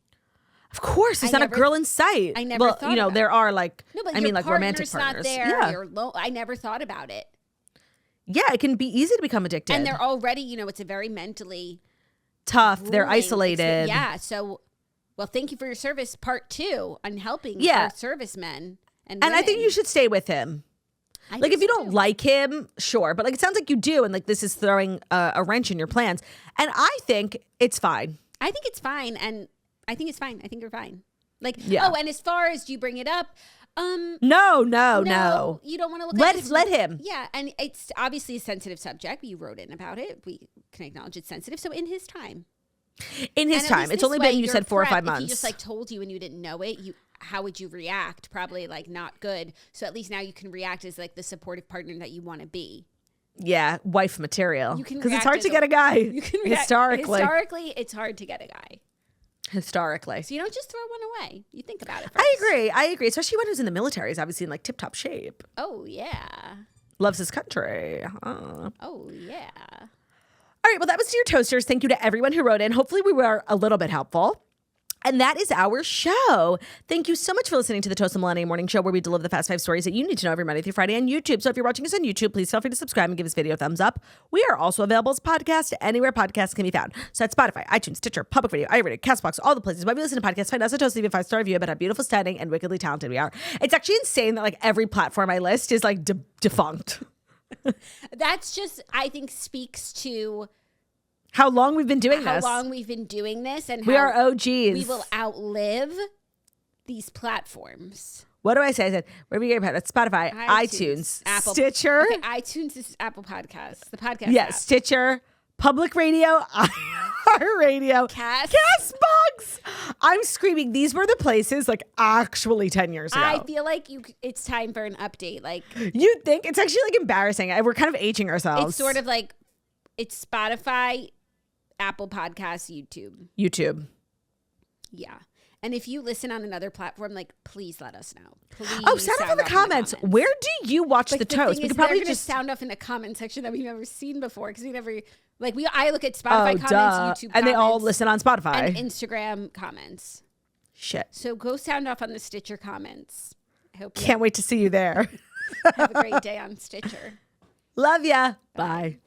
Of course, there's I not never- a girl in sight. I never thought you know, about there are like, No, but I mean, your like romantic partner's partners. not there. Yeah. You're I never thought about it. Yeah, it can be easy to become addicted. And they're already, you know, it's a very mentally tough. They're grueling isolated. Yeah. So, well, thank you for your service. Part 2 on helping Yeah. our servicemen and And I think women. you should stay with him. I Like think if you so, don't too. like him, sure. But like it sounds like you do. And like this is throwing a wrench in your plans. And I think it's fine. I think it's fine, and I think it's fine. I think you're fine. Like, Yeah. oh, and as far as do you bring it up? No. You don't want to look at it. Let him. Yeah, and it's obviously a sensitive subject. You wrote in about it. We can acknowledge it's sensitive. So in his time. In his And at time. least It's this only way, been, you you're said 4 or 5 prepped. months. If he just like told you and you didn't know it, how would you react? Probably like not good. So at least now you can react as like the supportive partner that you want to be. Yeah, wife material. You can Because it's react hard as to a- get a guy. You can react, Historically. Historically, it's hard to get a guy. Historically. So you don't just throw one away. You think about it first. I agree. Especially when he was in the military. He's obviously in like tip-top shape. Oh, yeah. Loves his country. Huh. Oh, yeah. All right, well, that was Dear Toasters. Thank you to everyone who wrote in. Hopefully we were a little bit helpful. And that is our show. Thank you so much for listening to the Toast the Millennium Morning Show, where we deliver the fast 5 stories that you need to know every Monday through Friday on YouTube. So if you're watching us on YouTube, please feel free to subscribe and give this video a thumbs up. We are also available as podcasts anywhere podcasts can be found. So that's Spotify, iTunes, Stitcher, Public Radio, iRadio, CastBox, all the places. Wherever you listen to podcasts, find us at Toast, leave a 5-star review about how beautiful, stunning, and wickedly talented we are. It's actually insane that like every platform I list is like defunct. That's just, I think, speaks to How long we've been doing how this. long we've been doing this and We how are OGs. we will outlive these platforms. What do I say? I said, where do we get your podcast? Spotify, iTunes, Apple, Stitcher. Okay, iTunes is Apple Podcasts, the podcast Yes, app. Stitcher, Public Radio, Radio, CastBox. I'm screaming. These were the places like actually 10 years ago. I feel like it's time for an update. Like You think? It's actually like embarrassing. We're kind of aging ourselves. it's sort of like it's Spotify, Apple Podcasts, YouTube. Yeah. And if you listen on another platform, like please let us know. Please Sound off in the comments. Where do you watch Like, the the Toast? thing We is, could probably they're gonna just sound off in a comment section that we've never seen before because we never like I look at Spotify comments, duh. YouTube And they all comments, listen on Spotify. and Instagram comments. Shit. So go sound off on the Stitcher comments. I hope you Can't wait to see you there. have a great day on Stitcher. Love ya. Bye.